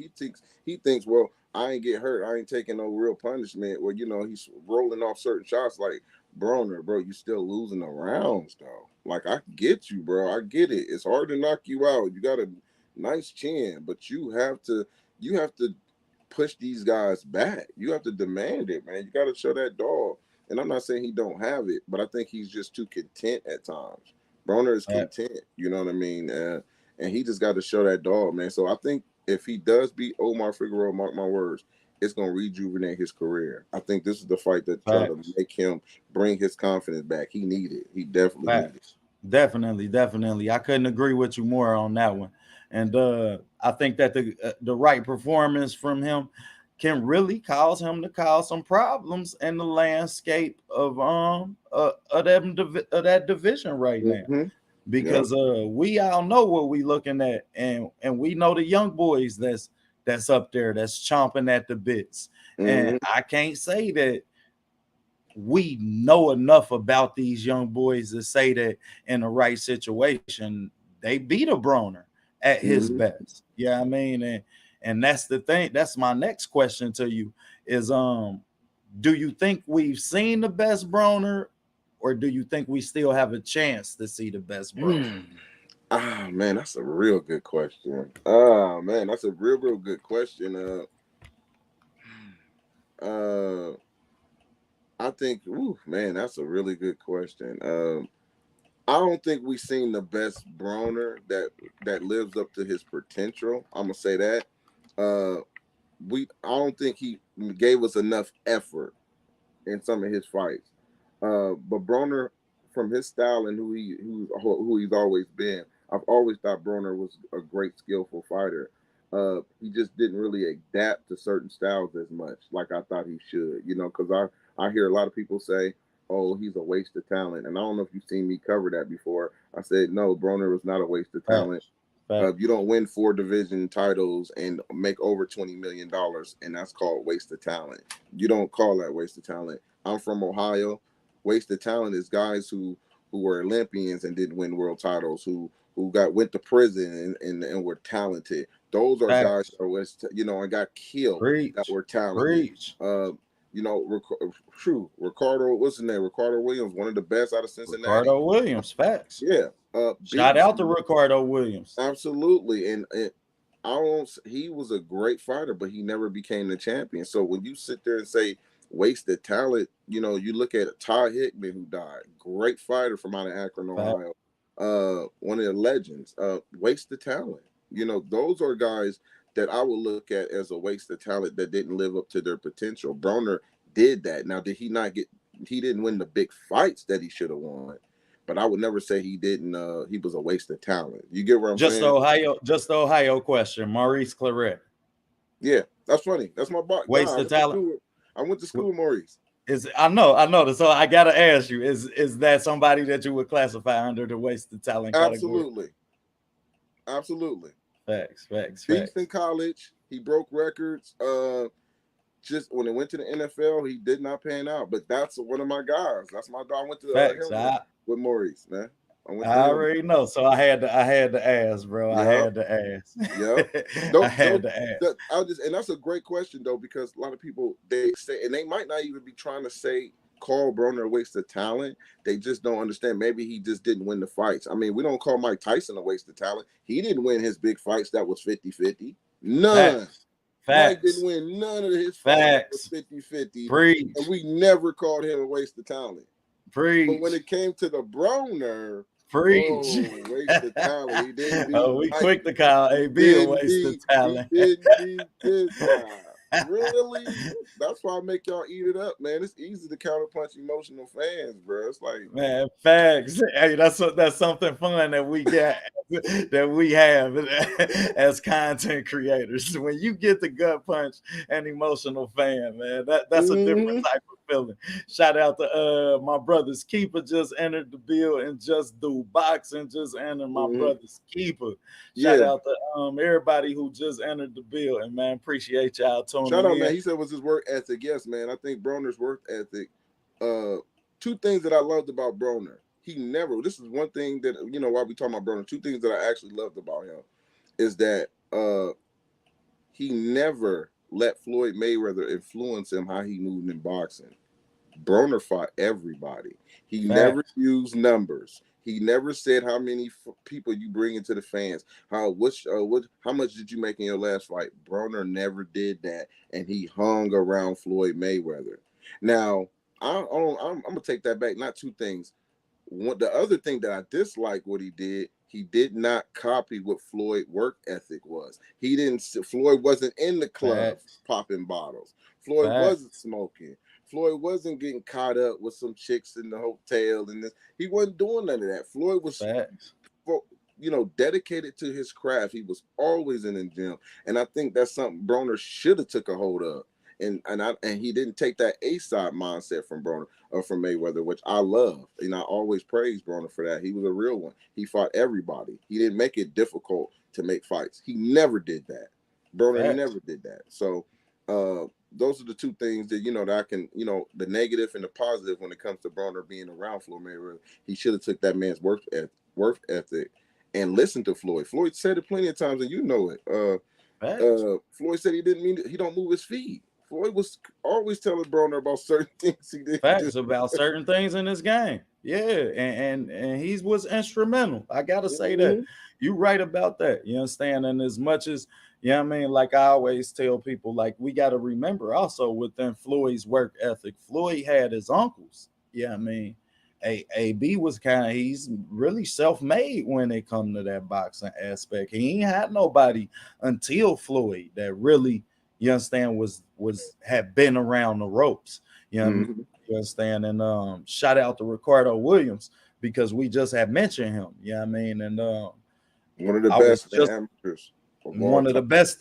he thinks, well, I ain't get hurt, I ain't taking no real punishment. Well, he's rolling off certain shots like Broner, bro. You still losing the rounds though. Like I get you, bro. I get it. It's hard to knock you out. You got a nice chin, but you have to push these guys back. You have to demand it, man. You got to show that dog. And I'm not saying he don't have it, but I think he's just too content at times. Broner is that content, you know what I mean? And he just got to show that dog, man. So I think if he does beat Omar Figueroa, mark my words, it's gonna rejuvenate his career. I think this is the fight that's gonna facts. make him bring his confidence back. He needed. He definitely needed. Facts. Definitely, definitely. I couldn't agree with you more on that one. And I think that the right performance from him can really cause him to cause some problems in the landscape of that division right now. Mm-hmm. Yep. Because we all know what we looking at, and we know the young boys that's up there that's chomping at the bits. And Mm-hmm. I can't say that we know enough about these young boys to say that in the right situation, they beat a Broner at his Mm-hmm. best. Yeah, I mean, and that's the thing. That's my next question to you is do you think we've seen the best Broner, or do you think we still have a chance to see the best Broner? Ah man, that's a real good question. Ah man, that's a real good question. Uh I think, ooh, man, that's a really good question. I don't think we've seen the best Broner that lives up to his potential. I'm gonna say that. Uh, I don't think he gave us enough effort in some of his fights. But Broner, from his style and who he's always been, I've always thought Broner was a great, skillful fighter. He just didn't really adapt to certain styles as much, like I thought he should. Because I hear a lot of people say, "Oh, he's a waste of talent," and I don't know if you've seen me cover that before. I said, "No, Broner was not a waste of talent. Facts. You don't win 4 division titles and make over $20 million, and that's called waste of talent. You don't call that waste of talent. I'm from Ohio. Waste of talent is guys who were Olympians and didn't win world titles, who went to prison and were talented. Those are guys Facts. that was and got killed that Preach. were talented. Preach. True. Ricardo, what's his name? Ricardo Williams, one of the best out of Cincinnati. Ricardo Williams. Facts. Yeah. Shout out to Ricardo Williams. Absolutely. And he was a great fighter, but he never became the champion. So when you sit there and say wasted talent, you look at Ty Hickman, who died, great fighter from out of Akron, Ohio, one of the legends. Wasted talent. Those are guys that I would look at as a waste of talent that didn't live up to their potential. Broner did that. Now, did he not he didn't win the big fights that he should have won, but I would never say he didn't. He was a waste of talent. You get what I'm saying? Just the Ohio question. Maurice Claret. Yeah, that's funny. That's my boss. Waste of talent. I went to school with Maurice. I know. So I gotta ask you: is that somebody that you would classify under the waste of talent category? Absolutely. Facts. Beast in college, he broke records. Just when it went to the NFL, he did not pan out. But that's one of my guys. That's my dog. I went to him with Maurice, man. I already know. So I had to ask, bro. Yep. I had to ask. Yeah. I had to ask. And that's a great question though, because a lot of people they say, and they might not even be trying to say call Broner a waste of talent. They just don't understand. Maybe he just didn't win the fights. I mean, we don't call Mike Tyson a waste of talent. He didn't win his big fights that was 50-50. None. Facts. Mike didn't win none of his fights that was 50-50. Preach. And we never called him a waste of talent. Preach. But when it came to the Broner, preach. Waste of talent. He didn't beat we Mike. Quick to call AB a waste of talent. He didn't beat this guy. Really? That's why I make y'all eat it up, man. It's easy to counterpunch emotional fans, bro. It's like, man, facts. Hey, that's something fun that we got that we have as content creators. When you get the gut punch an emotional fan, man, that's a different type of feeling. Shout out to my brother's keeper just entered the bill and just do boxing just entered my brother's keeper. Shout out to everybody who just entered the bill, and man, appreciate y'all tuning Shout out, in. man. He said it was his work ethic. Yes, man. I think Broner's work ethic. Two things that I loved about Broner. He never. This is one thing that while we talking about Broner. Two things that I actually loved about him is that he never let Floyd Mayweather influence him how he moved in boxing. Broner fought everybody. He never used numbers. He never said how many people you bring into the fans. How much did you make in your last fight? Broner never did that, and he hung around Floyd Mayweather. Now, I'm gonna take that back. Not two things. The other thing that I dislike what he did not copy what Floyd work ethic was. Floyd wasn't in the club popping bottles. Floyd wasn't smoking. Floyd wasn't getting caught up with some chicks in the hotel and this. He wasn't doing none of that. Floyd was, dedicated to his craft. He was always in the gym, and I think that's something Broner should have took a hold of. And he didn't take that A-side mindset from Broner or from Mayweather, which I love. And I always praise Broner for that. He was a real one. He fought everybody. He didn't make it difficult to make fights. He never did that. Broner never did that. So those are the two things that that I can, the negative and the positive when it comes to Broner being around Floyd Mayweather. He should have took that man's work ethic and listened to Floyd. Floyd said it plenty of times, and it. Floyd said he don't move his feet. Floyd was always telling Broner about certain things he did. Facts about certain things in this game. Yeah, and he was instrumental. I gotta say that. You're right about that. You understand? And as much as like I always tell people, like we got to remember also within Floyd's work ethic, Floyd had his uncles. AB was he's really self-made when it come to that boxing aspect. He ain't had nobody until Floyd that really, you understand, had been around the ropes. You understand? And shout out to Ricardo Williams because we just had mentioned him. And one of the best amateurs. One of the best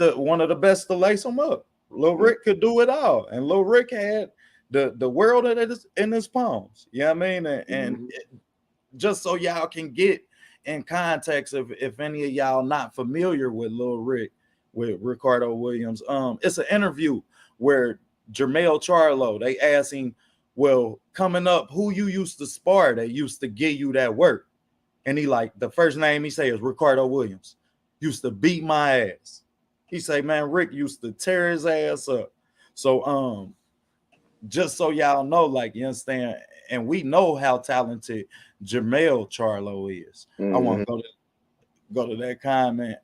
to lace him up. Lil Rick could do it all, and Lil Rick had the world in his palms. And just so y'all can get in context, if any of y'all not familiar with Lil Rick, with Ricardo Williams, it's an interview where Jermell Charlo, they asked him, well, coming up, who you used to spar that used to give you that work? And he like, the first name he say is Ricardo Williams. Used to beat my ass. He say, man, Rick used to tear his ass up. So just so y'all know, like, you understand, and we know how talented Jermell Charlo is. I want to go to that comment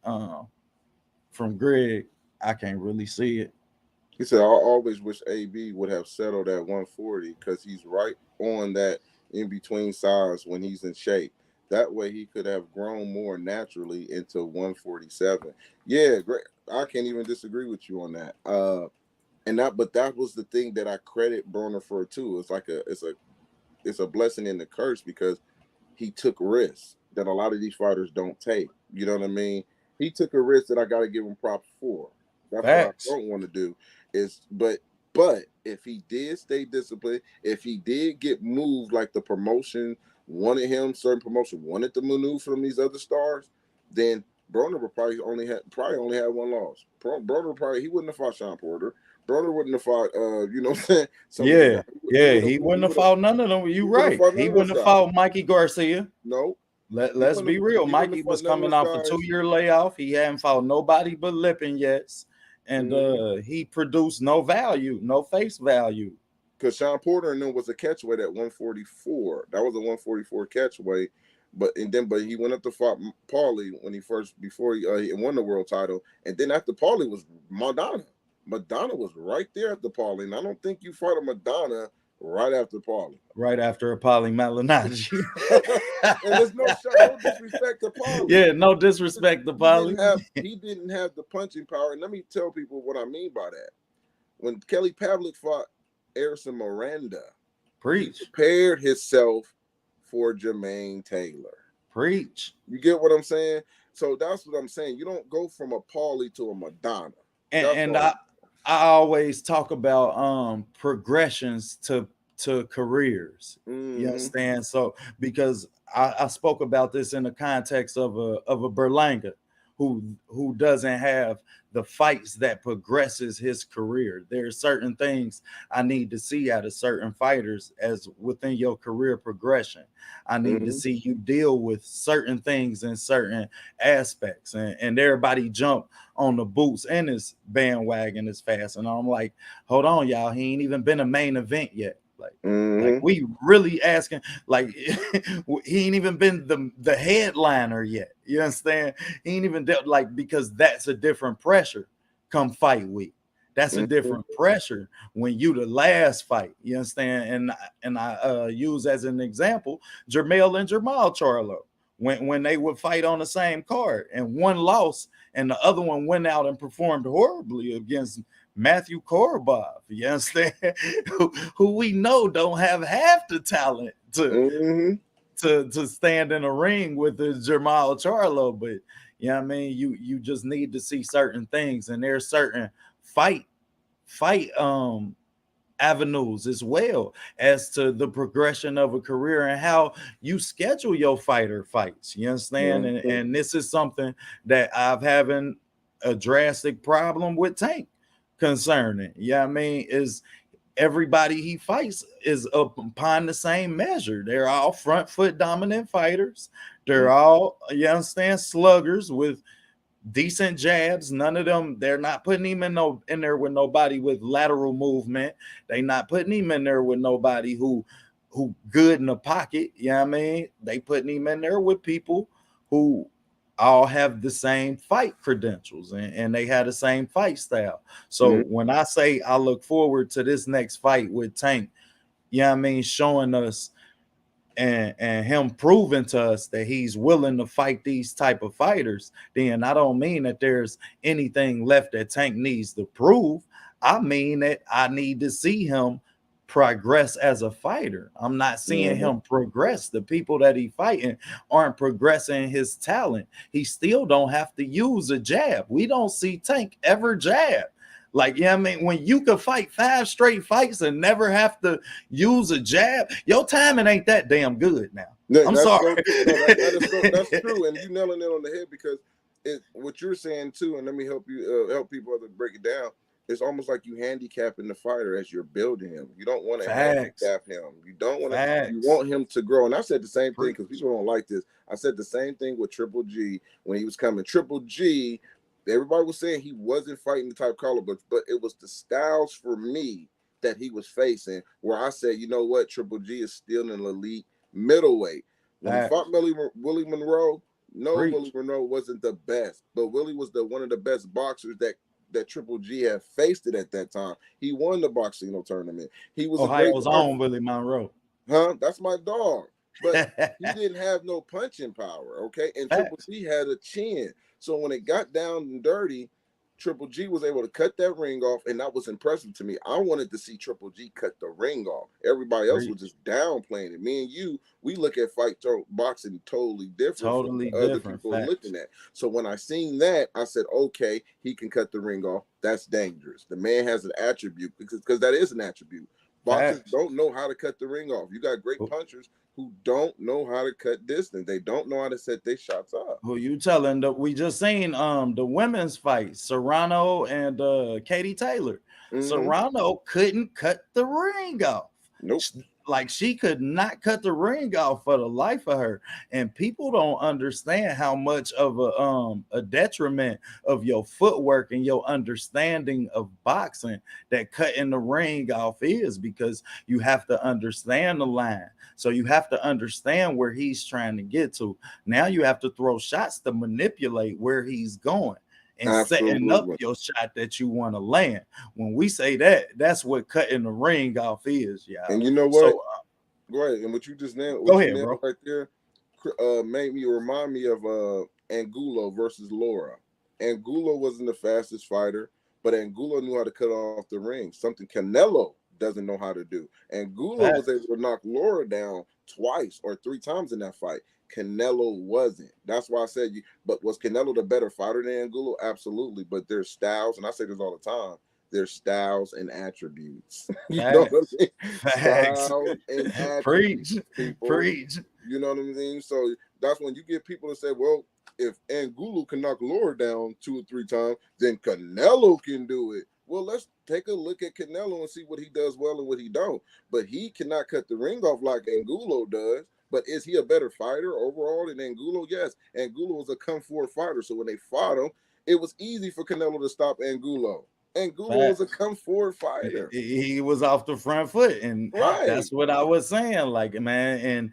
from Greg. I can't really see it. He said, I always wish AB would have settled at 140 because he's right on that in between size when he's in shape. That way he could have grown more naturally into 147. Yeah, great. I can't even disagree with you on that. But that was the thing that I credit Broner for too. It's a blessing and a curse because he took risks that a lot of these fighters don't take. You know what I mean? He took a risk that I got to give him props for. That's Facts. what I don't want to do. But if he did stay disciplined, if he did get moved like the promotion wanted him, certain promotion wanted to maneuver from these other stars, then Broner would probably only had one loss. Broner he wouldn't have fought Sean Porter. Broner wouldn't have fought, you know what I'm saying? He wouldn't have fought none of them. You right. He wouldn't have fought Mikey Garcia. No. Let's be real. Mikey was coming off a 2-year layoff. He hadn't fought nobody but Lippin yet. And he produced no value, no face value. Because Sean Porter and them was a catchweight at 144. That was a 144 catchweight. But he went up to fight Paulie before he won the world title. And then after Paulie was Madonna. Madonna was right there at the Paulie. And I don't think you fought a Madonna right after Paulie. Right after Paulie Malignaggi. And there's no disrespect to Paulie. Yeah, no disrespect to Paulie. He didn't have the punching power. And let me tell people what I mean by that. When Kelly Pavlik fought Erison Miranda, preach, he prepared himself for Jermaine Taylor. Preach. You get what I'm saying? So that's what I'm saying. You don't go from a Paulie to a Madonna. And I always talk about progressions to careers. You understand? So because I spoke about this in the context of a Berlanga who doesn't have the fights that progresses his career. There are certain things I need to see out of certain fighters as within your career progression. I need to see you deal with certain things in certain aspects, and everybody jump on the boots and his bandwagon as fast. And I'm like, hold on, y'all. He ain't even been a main event yet. Like we really asking, like he ain't even been the headliner yet. You understand? He ain't even like, because that's a different pressure come fight week. That's a different pressure when you the last fight. You understand? And I use as an example Jermell and Jermall Charlo when they would fight on the same card, and one lost and the other one went out and performed horribly against Matthew Korobov, you understand? who we know don't have half the talent to stand in a ring with the Jermall Charlo, but you know what I mean? You just need to see certain things, and there's certain fight avenues as well as to the progression of a career and how you schedule your fighter fights. You understand? And this is something that I've having a drastic problem with Tank concerning. Yeah, I mean, is everybody he fights is upon the same measure. They're all front foot dominant fighters. They're all, you understand, sluggers with decent jabs. None of them, they're not putting him in there with nobody with lateral movement. They're not putting him in there with nobody who good in the pocket. You know what I mean? They putting him in there with people who all have the same fight credentials and they have the same fight style. So when I say I look forward to this next fight with Tank, you know what I mean, showing us and him proving to us that he's willing to fight these type of fighters, then I don't mean that there's anything left that Tank needs to prove. I mean that I need to see him progress as a fighter. I'm not seeing him progress. The people that he fighting aren't progressing his talent. He still don't have to use a jab. We don't see Tank ever jab. Like, yeah, I mean, when you could fight 5 straight fights and never have to use a jab, your timing ain't that damn good now. I'm That's sorry. so true. No, that's true, and you nailing it on the head because what you're saying too. And let me help you help people to break it down. It's almost like you handicapping the fighter as you're building him. You don't want to Facts. handicap him. You don't want to. You Facts. want him to grow. And I said the same thing because Preach. people don't like this. I said the same thing with Triple G when he was coming. Triple G, everybody was saying he wasn't fighting the type of collar, but it was the styles for me that he was facing where I said, you know what, Triple G is still an elite middleweight. When he fought Facts. Willie Monroe, no, Willie Preach. Monroe wasn't the best, but Willie was one of the best boxers that Triple G had faced it at that time. He won the boxing tournament. He was a great Ohio's boxer. own Willie Monroe. Huh? That's my dog. But he didn't have no punching power, okay? And Triple Facts. G had a chin. So when it got down and dirty, Triple G was able to cut that ring off, and that was impressive to me. I wanted to see Triple G cut the ring off. Everybody else was Preach. just downplaying it. Me and you, we look at boxing totally different from Totally what other different. people are Facts. looking at. So when I seen that, I said, okay, he can cut the ring off. That's dangerous. The man has an attribute because that is an attribute. Boxers Facts. don't know how to cut the ring off. You got great punchers who don't know how to cut distance. They don't know how to set their shots up. Who you telling that we just seen the women's fight, Serrano and Katie Taylor. Mm-hmm. Serrano couldn't cut the ring off. Nope. Like she could not cut the ring off for the life of her. And people don't understand how much of a detriment of your footwork and your understanding of boxing that cutting the ring off is, because you have to understand the line. So you have to understand where he's trying to get to. Now you have to throw shots to manipulate where he's going and setting up your shot that you want to land. When we say that, that's what cutting the ring off is, yeah. And you know what? So go ahead. And what you just nailed, go ahead, bro. right there, made me remind me of Angulo versus Laura. Angulo wasn't the fastest fighter, but Angulo knew how to cut off the ring. Something Canelo doesn't know how to do. Angulo was able to knock Laura down twice or three times in that fight. Canelo wasn't. That's why I said but was Canelo the better fighter than Angulo? Absolutely. But their styles, and I say this all the time, their styles and attributes. You know what I mean? Styles and attributes. Preach. People. Preach. You know what I mean? So that's when you get people to say, well, if Angulo can knock Laura down 2 or 3 times, then Canelo can do it. Well, let's take a look at Canelo and see what he does well and what he don't. But he cannot cut the ring off like Angulo does. But is he a better fighter overall than Angulo? Yes. Angulo was a come forward fighter. So when they fought him, it was easy for Canelo to stop Angulo. Angulo was a come forward fighter. He was off the front foot. And that's what I was saying. Like, man,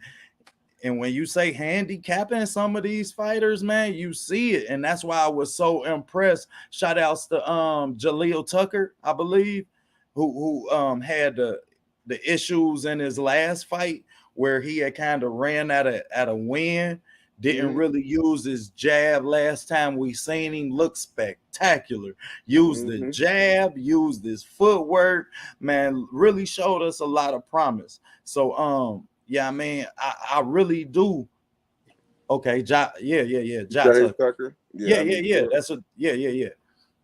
and when you say handicapping some of these fighters, man, you see it. And that's why I was so impressed. Shout outs to Jaleel Tucker, I believe, who had the issues in his last fight where he had kind of ran at a win. Didn't really use his jab last time we seen him. Look spectacular. Used the jab, used his footwork, man, really showed us a lot of promise. So yeah, I mean, I really do. Okay, Tucker. Yeah. That's what. Yeah.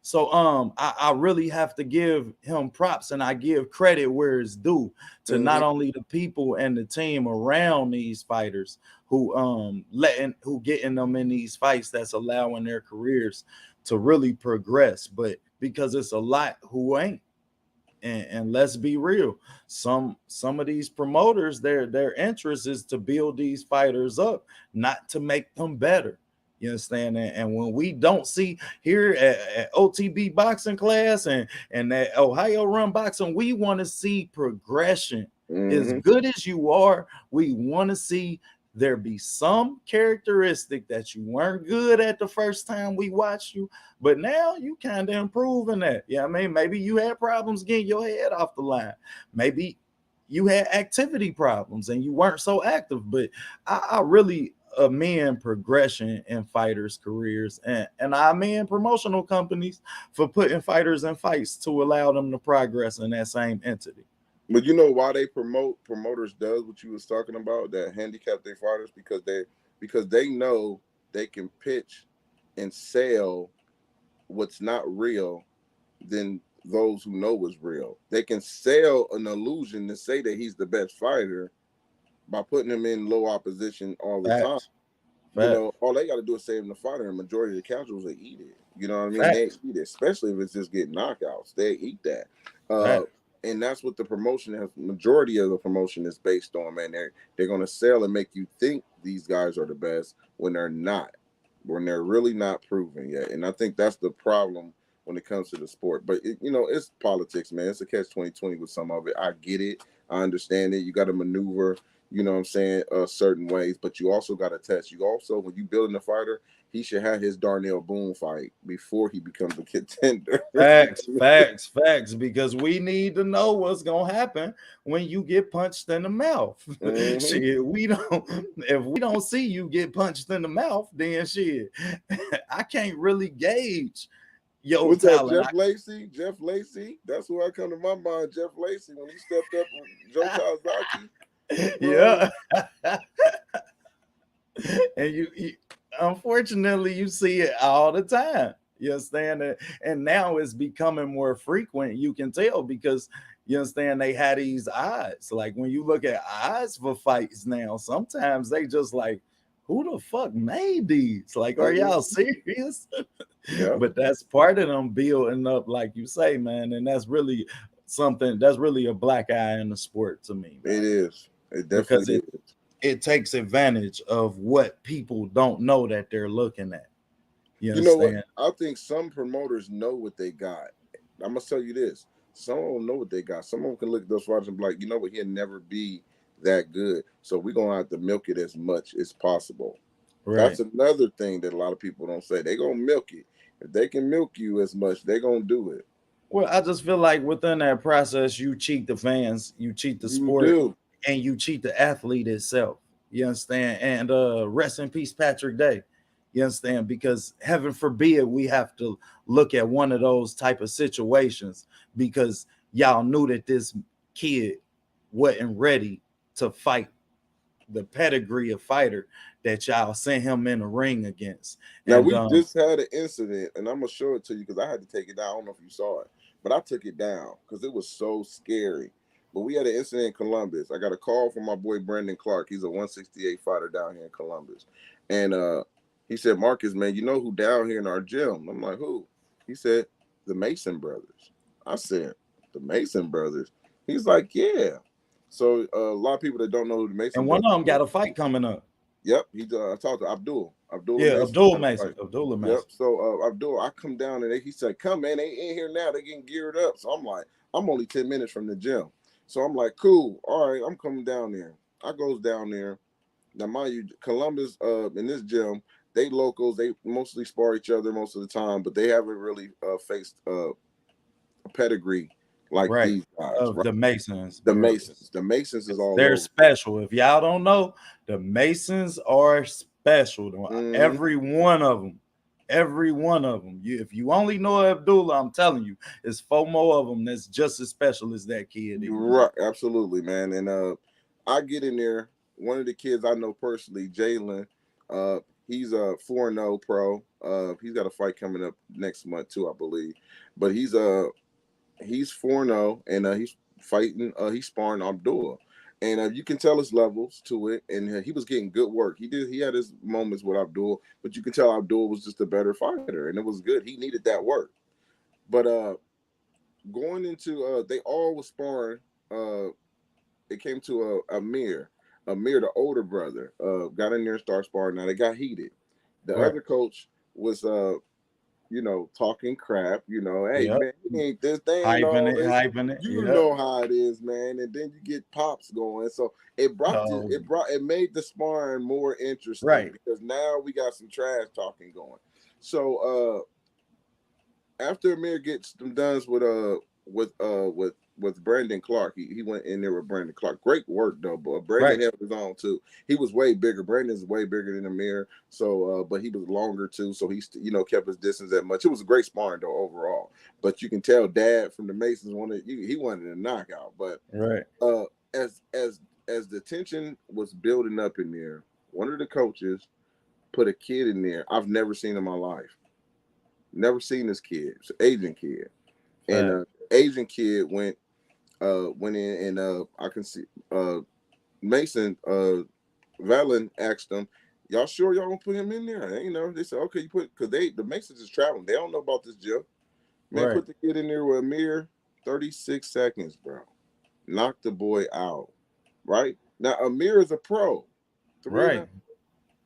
So I really have to give him props, and I give credit where it's due to not only the people and the team around these fighters who getting them in these fights that's allowing their careers to really progress, but because it's a lot who ain't. And let's be real, some of these promoters, their interest is to build these fighters up, not to make them better. You understand? And when we don't see here at OTB boxing class and that Ohio Run Boxing, we want to see progression. As good as you are, we want to see there be some characteristic that you weren't good at the first time we watched you, but now you kind of improving that. Yeah, I mean, maybe you had problems getting your head off the line. Maybe you had activity problems and you weren't so active, but I really amend progression in fighters' careers, and I amend promotional companies for putting fighters in fights to allow them to progress in that same entity. But you know why promoters does what you was talking about, that handicap their fighters, because they know they can pitch and sell what's not real than those who know is real. They can sell an illusion to say that he's the best fighter by putting him in low opposition all the time. Facts. Facts. All they got to do is save him the fighter, and majority of the casuals they eat it. You know what I mean? They Facts. eat it, especially if it's just getting knockouts. They eat that. Facts. And that's what the promotion has. Majority of the promotion is based on, man. They're gonna sell and make you think these guys are the best when they're not, when they're really not proven yet. And I think that's the problem when it comes to the sport. But it's politics, man. It's a catch-22 with some of it. I get it. I understand it. You got to maneuver, you know what I'm saying, certain ways, but you also got to test. You also, when you building a fighter, he should have his Darnell Boone fight before he becomes a contender. Facts, facts, facts, because we need to know what's gonna happen when you get punched in the mouth. Mm-hmm. Shit, if we don't see you get punched in the mouth, then shit, I can't really gauge your What's that, talent. Jeff Lacey? Jeff Lacey? That's who I come to my mind, Jeff Lacey, when he stepped up with Joe Tazaki. Yeah. And you unfortunately you see it all the time. You understand? And now it's becoming more frequent. You can tell because you understand they had these odds. Like when you look at odds for fights now, sometimes they just like, who the fuck made these? Like, are y'all serious? Yeah. But that's part of them building up, like you say, man. And that's really something that's really a black eye in the sport to me, man. It is. It Because definitely is. it takes advantage of what people don't know that they're looking at. You You know what? understand? I think some promoters know what they got. I'm gonna tell you this: some of them know what they got. Some of them can look at those fighters and be like, you know what? He'll never be that good. So we're gonna have to milk it as much as possible. Right. That's another thing that a lot of people don't say. They're gonna milk it. If they can milk you as much, they're gonna do it. Well, I just feel like within that process, you cheat the fans, you cheat the You sport, do. and you cheat the athlete itself. You understand? And rest in peace, Patrick Day. You understand? Because heaven forbid we have to look at one of those type of situations because y'all knew that this kid wasn't ready to fight the pedigree of fighter that y'all sent him in the ring against. Now And we just had an incident, and I'm gonna show it to you because I had to take it down. I don't know if you saw it, but I took it down because it was so scary. But we had an incident in Columbus. I got a call from my boy Brandon Clark. He's a 168 fighter down here in Columbus, and he said, "Marcus, man, you know who down here in our gym?" I'm like, "Who?" He said, "The Mason brothers." I said, "The Mason brothers." He's like, "Yeah." So a lot of people that don't know who the Mason one brothers of them got a fight coming up. Yep, he. I talked to Abdullah Yeah, Mason. Abdul Mason. Abdullah Yep. Mason. So Abdul, I come down and he said, "Come, man, they in here now. They getting geared up." So I'm like, I'm only 10 minutes from the gym. So I'm like, cool. All right, I'm coming down there. I goes down there. Now, mind you, Columbus, in this gym, they locals. They mostly spar each other most of the time, but they haven't really faced a pedigree like Right. these guys. Of Right? the Masons, The bro. Masons. The Masons is all They're over. special. If y'all don't know, the Masons are special. Mm-hmm. Every one of them. Every one of them. If you only know Abdullah, I'm telling you, it's 4 more of them that's just as special as that kid. Right, absolutely, man. And I get in there. One of the kids I know personally, Jalen, he's a 4-0 pro. He's got a fight coming up next month too, I believe. But he's 4-0 and he's fighting. He's sparring Abdul, and you can tell his levels to it. And he was getting good work. He had his moments with Abdul, but you can tell Abdul was just a better fighter, and it was good. He needed that work, but going into they all was sparring. It came to Amir. Amir, the older brother, got in there and started sparring. Now they got heated. The Right. other coach was talking crap, hey Yep. man, he ain't this, they ain't all this. Hyping it. You Yep. know how it is, man. And then you get pops going. So it made the sparring more interesting, Right. because now we got some trash talking going. So after Amir gets them done with Brandon Clark, he went in there with Brandon Clark. Great work though, but Brandon held his own too. He was way bigger. Brandon's way bigger than Amir, so but he was longer too, so he kept his distance that much. It was a great sparring though overall. But you can tell Dad from the Masons he wanted a knockout. But Right. As the tension was building up in there, one of the coaches put a kid in there I've never seen in my life. Never seen this kid. It's an Asian kid. And Asian kid went in and I can see Mason, Valen asked them, "Y'all sure y'all gonna put him in there?" And, they said, "Okay, you put," because the Masons is traveling. They don't know about this gym. Man, Right. put the kid in there with a mere 36 seconds, bro. Knock the boy out. Right now, Amir is a pro. 3-0. Right.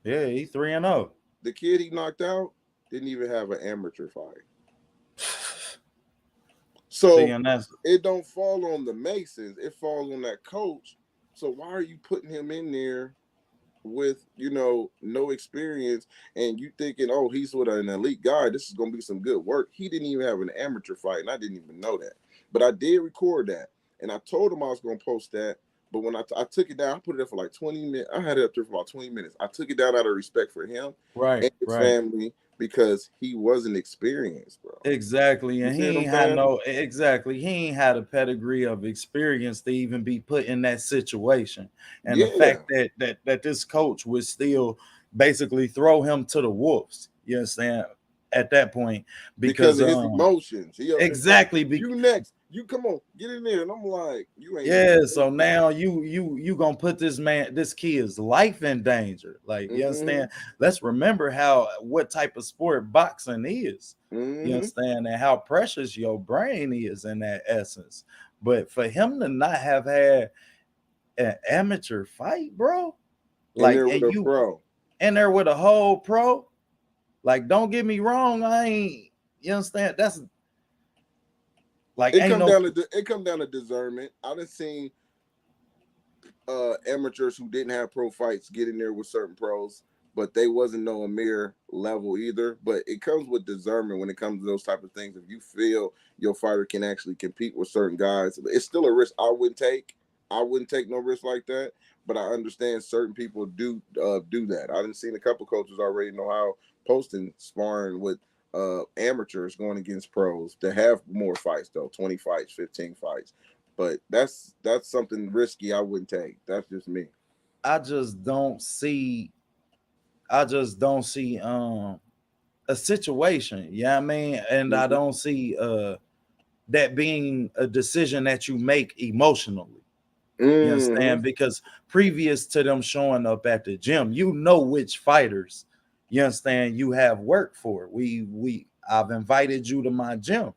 Yeah, he 3-0. The kid he knocked out didn't even have an amateur fight. See, So and that's it don't fall on the Masons. It falls on that coach. So why are you putting him in there with no experience, and you thinking, oh, he's with an elite guy, this is gonna be some good work? He didn't even have an amateur fight, and I didn't even know that. But I did record that, and I told him I was gonna post that. But when I took it down, I put it up for like 20 minutes. I had it up there for about 20 minutes. I took it down out of respect for him right, and his right. family because he wasn't experienced, bro. Exactly. You And see he what I'm ain't had saying? no exactly. He ain't had a pedigree of experience to even be put in that situation. And the Yeah, fact that this coach would still basically throw him to the wolves, you understand, at that point, because because of his emotions. He up there talking, exactly you next. You come on, get in there. And I'm like, you ain't even yeah, so tasted it. now you gonna put this kid's life in danger. Like, you Mm-hmm. understand? Let's remember what type of sport boxing is. You Mm-hmm. understand? And how precious your brain is in that essence. But for him to not have had an amateur fight, bro, In like, there with and a you pro. in there with a whole pro, like, don't get me wrong, I ain't, you understand? That's like, It ain't come no down to discernment. I done seen amateurs who didn't have pro fights get in there with certain pros, but they wasn't no Amir level either. But it comes with discernment when it comes to those type of things. If you feel your fighter can actually compete with certain guys, it's still a risk I wouldn't take. I wouldn't take no risk like that. But I understand certain people do that. I done seen a couple coaches already know how posting sparring with amateurs going against pros to have more fights though, 20 fights, 15 fights. But that's something risky I wouldn't take. That's just me. I just don't see I just don't see a situation. Yeah, I mean, and I Mm-hmm. don't see that being a decision that you make emotionally. You Mm-hmm. understand? Because previous to them showing up at the gym, you know which fighters, you understand, you have worked for. I've invited you to my gym.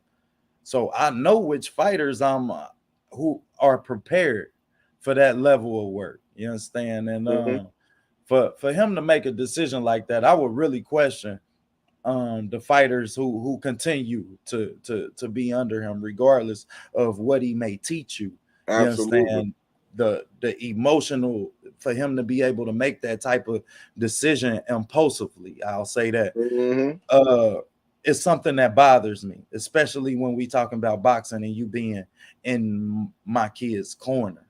So I know which fighters I'm who are prepared for that level of work. You understand? And Mm-hmm. for him to make a decision like that, I would really question the fighters who continue to be under him, regardless of what he may teach you. You Absolutely. understand? The emotional, for him to be able to make that type of decision impulsively, I'll say that. Mm-hmm. uh it's something that bothers me, especially when we talking about boxing and you being in my kid's corner.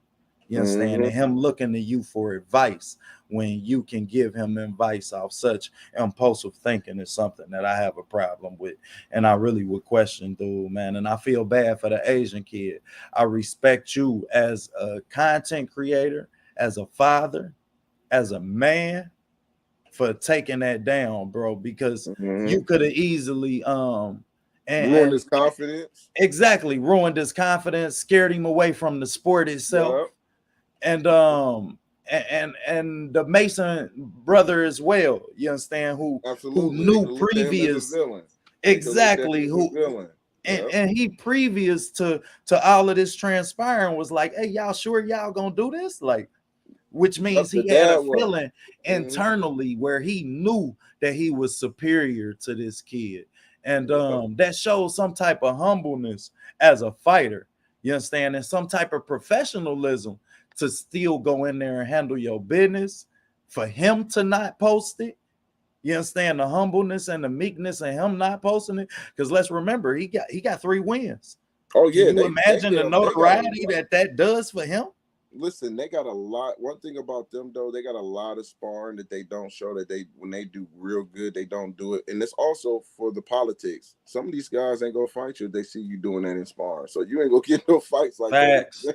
You understand? Mm-hmm. And him looking to you for advice when you can give him advice off such impulsive thinking is something that I have a problem with. And I really would question, dude, man. And I feel bad for the Asian kid. I respect you as a content creator, as a father, as a man, for taking that down, bro, because Mm-hmm. you could have easily Ruin and his confidence. exactly ruined his confidence, scared him away from the sport itself, Yeah. and and the Mason brother as well. You understand? Who Absolutely. They knew could look at him as a previous villain. They could look at him exactly as a who villain. Yeah. and he previous to all of this transpiring was like, hey, y'all sure y'all gonna do this? Like, which Yep, means the he had dad a was. feeling Mm-hmm. internally where he knew that he was superior to this kid. And Yep. that shows some type of humbleness as a fighter. You understand? And some type of professionalism to still go in there and handle your business. For him to not post it, you understand the humbleness and the meekness and him not posting it? Because let's remember, he got 3 wins. Oh Can yeah, you they imagine did the they got a notoriety lot. that does for him? Listen, they got a lot. One thing about them though, they got a lot of sparring that they don't show, that they when they do real good, they don't do it. And it's also for the politics. Some of these guys ain't gonna fight you if they see you doing that in sparring. So you ain't gonna get no fights like that. Facts.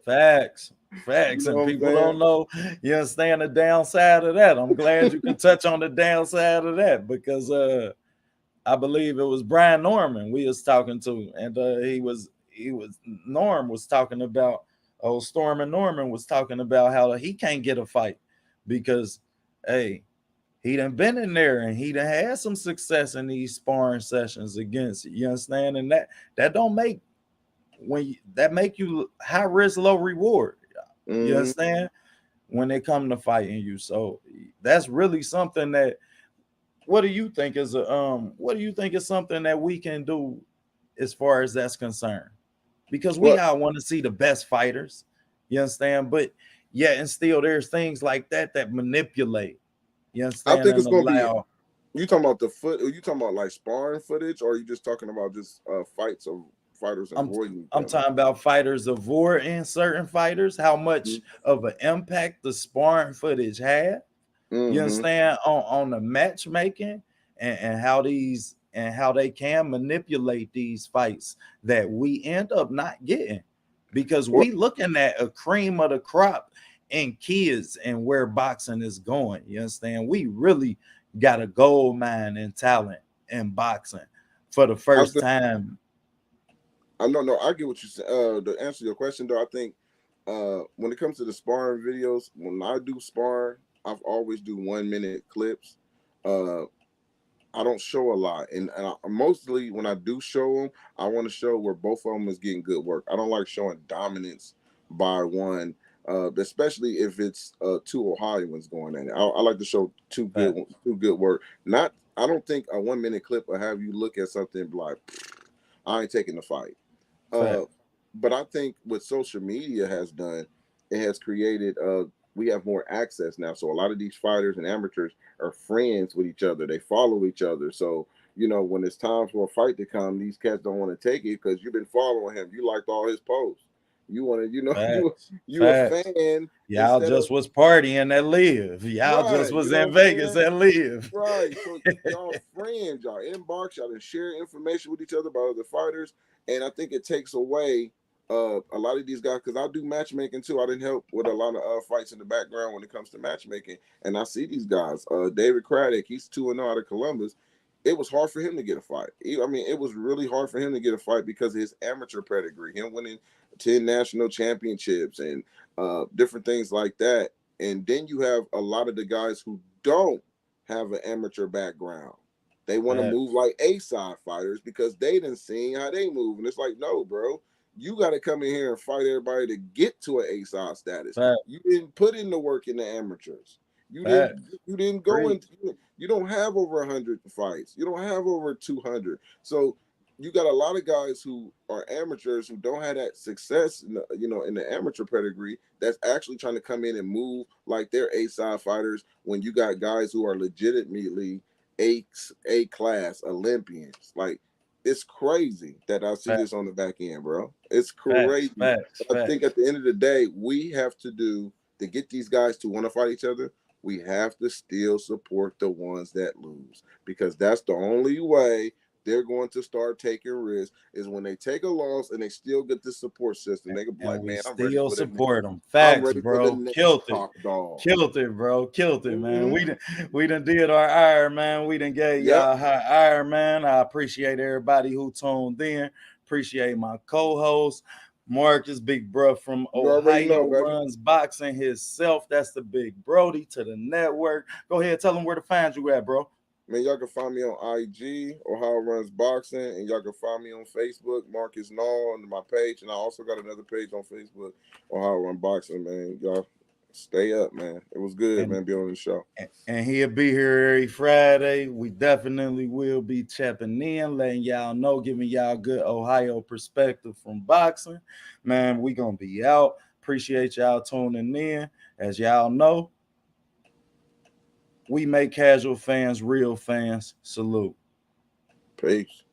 Facts, You facts, know and what I'm people saying? don't know. You understand the downside of that. I'm glad you could touch on the downside of that because I believe it was Brian Norman we was talking to, and he was Norm was talking about Old Storm and Norman was talking about how he can't get a fight because, hey, he done been in there and he done had some success in these sparring sessions against, you understand? And that don't make that make you high risk, low reward. You Mm-hmm. understand? When they come to fighting you. So that's really something that what do you think is a what do you think is something that we can do as far as that's concerned? Because we Well, all want to see the best fighters, you understand? But yeah, and still there's things like that manipulate, you I understand, think and it's gonna be. allow. You talking about the foot? Are you talking about like sparring footage, or are you just talking about just fights of fighters I'm avoiding each I'm other? talking about fighters avoiding certain fighters, how much of an impact the sparring footage had. You Mm-hmm. understand on the matchmaking and how these and how they can manipulate these fights that we end up not getting because Well, we looking at a cream of the crop in kids and where boxing is going. You understand? We really got a gold mine in talent in boxing for the I first think time. I don't know. I get what you said. To answer your question, though, I think when it comes to the sparring videos, when I do sparring, I've always do 1 minute clips. Uh, I don't show a lot, and mostly when I do show them, I want to show where both of them is getting good work. I don't like showing dominance by one, especially if it's two Ohioans going at it. I like to show Fact, two good work. Not, I don't think a 1 minute clip will have you look at something and be like, I ain't taking the fight. Uh, fact, but I think what social media has done, it has created we have more access now. So a lot of these fighters and amateurs are friends with each other. They follow each other. So when it's time for a fight to come, these cats don't want to take it because you've been following him. You liked all his posts. You want to, facts, you a facts. fan Y'all instead of just was partying at Live. Y'all just right. You was know in what I'm Vegas saying? at Live. Right. So y'all friends, y'all inbox, y'all share information with each other about other fighters, and I think it takes away a lot of these guys because I do matchmaking too. I didn't help with a lot of fights in the background when it comes to matchmaking, and I see these guys. David Craddock, he's 2-0 out of Columbus. It was hard for him to get a fight. I mean, it was really hard for him to get a fight because of his amateur pedigree, him winning 10 national championships and different things like that. And then you have a lot of the guys who don't have an amateur background. They want to move Facts, like A-side fighters because they didn't see how they move. And it's like, no, bro, you got to come in here and fight everybody to get to an A-side status. facts, You didn't put in the work in the amateurs. You didn't. facts. You didn't go Preach. into. You don't have over 100 fights. You don't have over 200. So you got a lot of guys who are amateurs who don't have that success, in the amateur pedigree. That's actually trying to come in and move like they're A-side fighters. When you got guys who are legitimately A class Olympians, like it's crazy that I see Facts, this on the back end, bro. It's facts, crazy. facts, But I think facts. at the end of the day, we have to do to get these guys to want to fight each other. We have to still support the ones that lose because that's the only way they're going to start taking risks is when they take a loss and they still get the support system. They can be And like, we man, I'm ready still for the next. support them. I'm Facts, ready for the bro. next Killed it. top dog. Killed it, bro. Killed it, man. Mm-hmm. We done did our Iron Man. We done gave Yep. y'all high Iron Man. I appreciate everybody who tuned in. Appreciate my co-host. Marcus, big bro from You already know, Ohio, baby. runs boxing himself. That's the big Brody to the network. Go ahead, tell them where to find you at, bro. Man, y'all can find me on IG, Ohio Runs Boxing, and y'all can find me on Facebook, Marcus Null, on my page. And I also got another page on Facebook, Ohio Run Boxing, man. Y'all stay up, man. It was good, And man, being on the show. and he'll be here every Friday. We definitely will be checking in, letting y'all know, giving y'all good Ohio perspective from boxing. Man, we gonna be out. Appreciate y'all tuning in. As y'all know, we make casual fans real fans. Salute. Peace.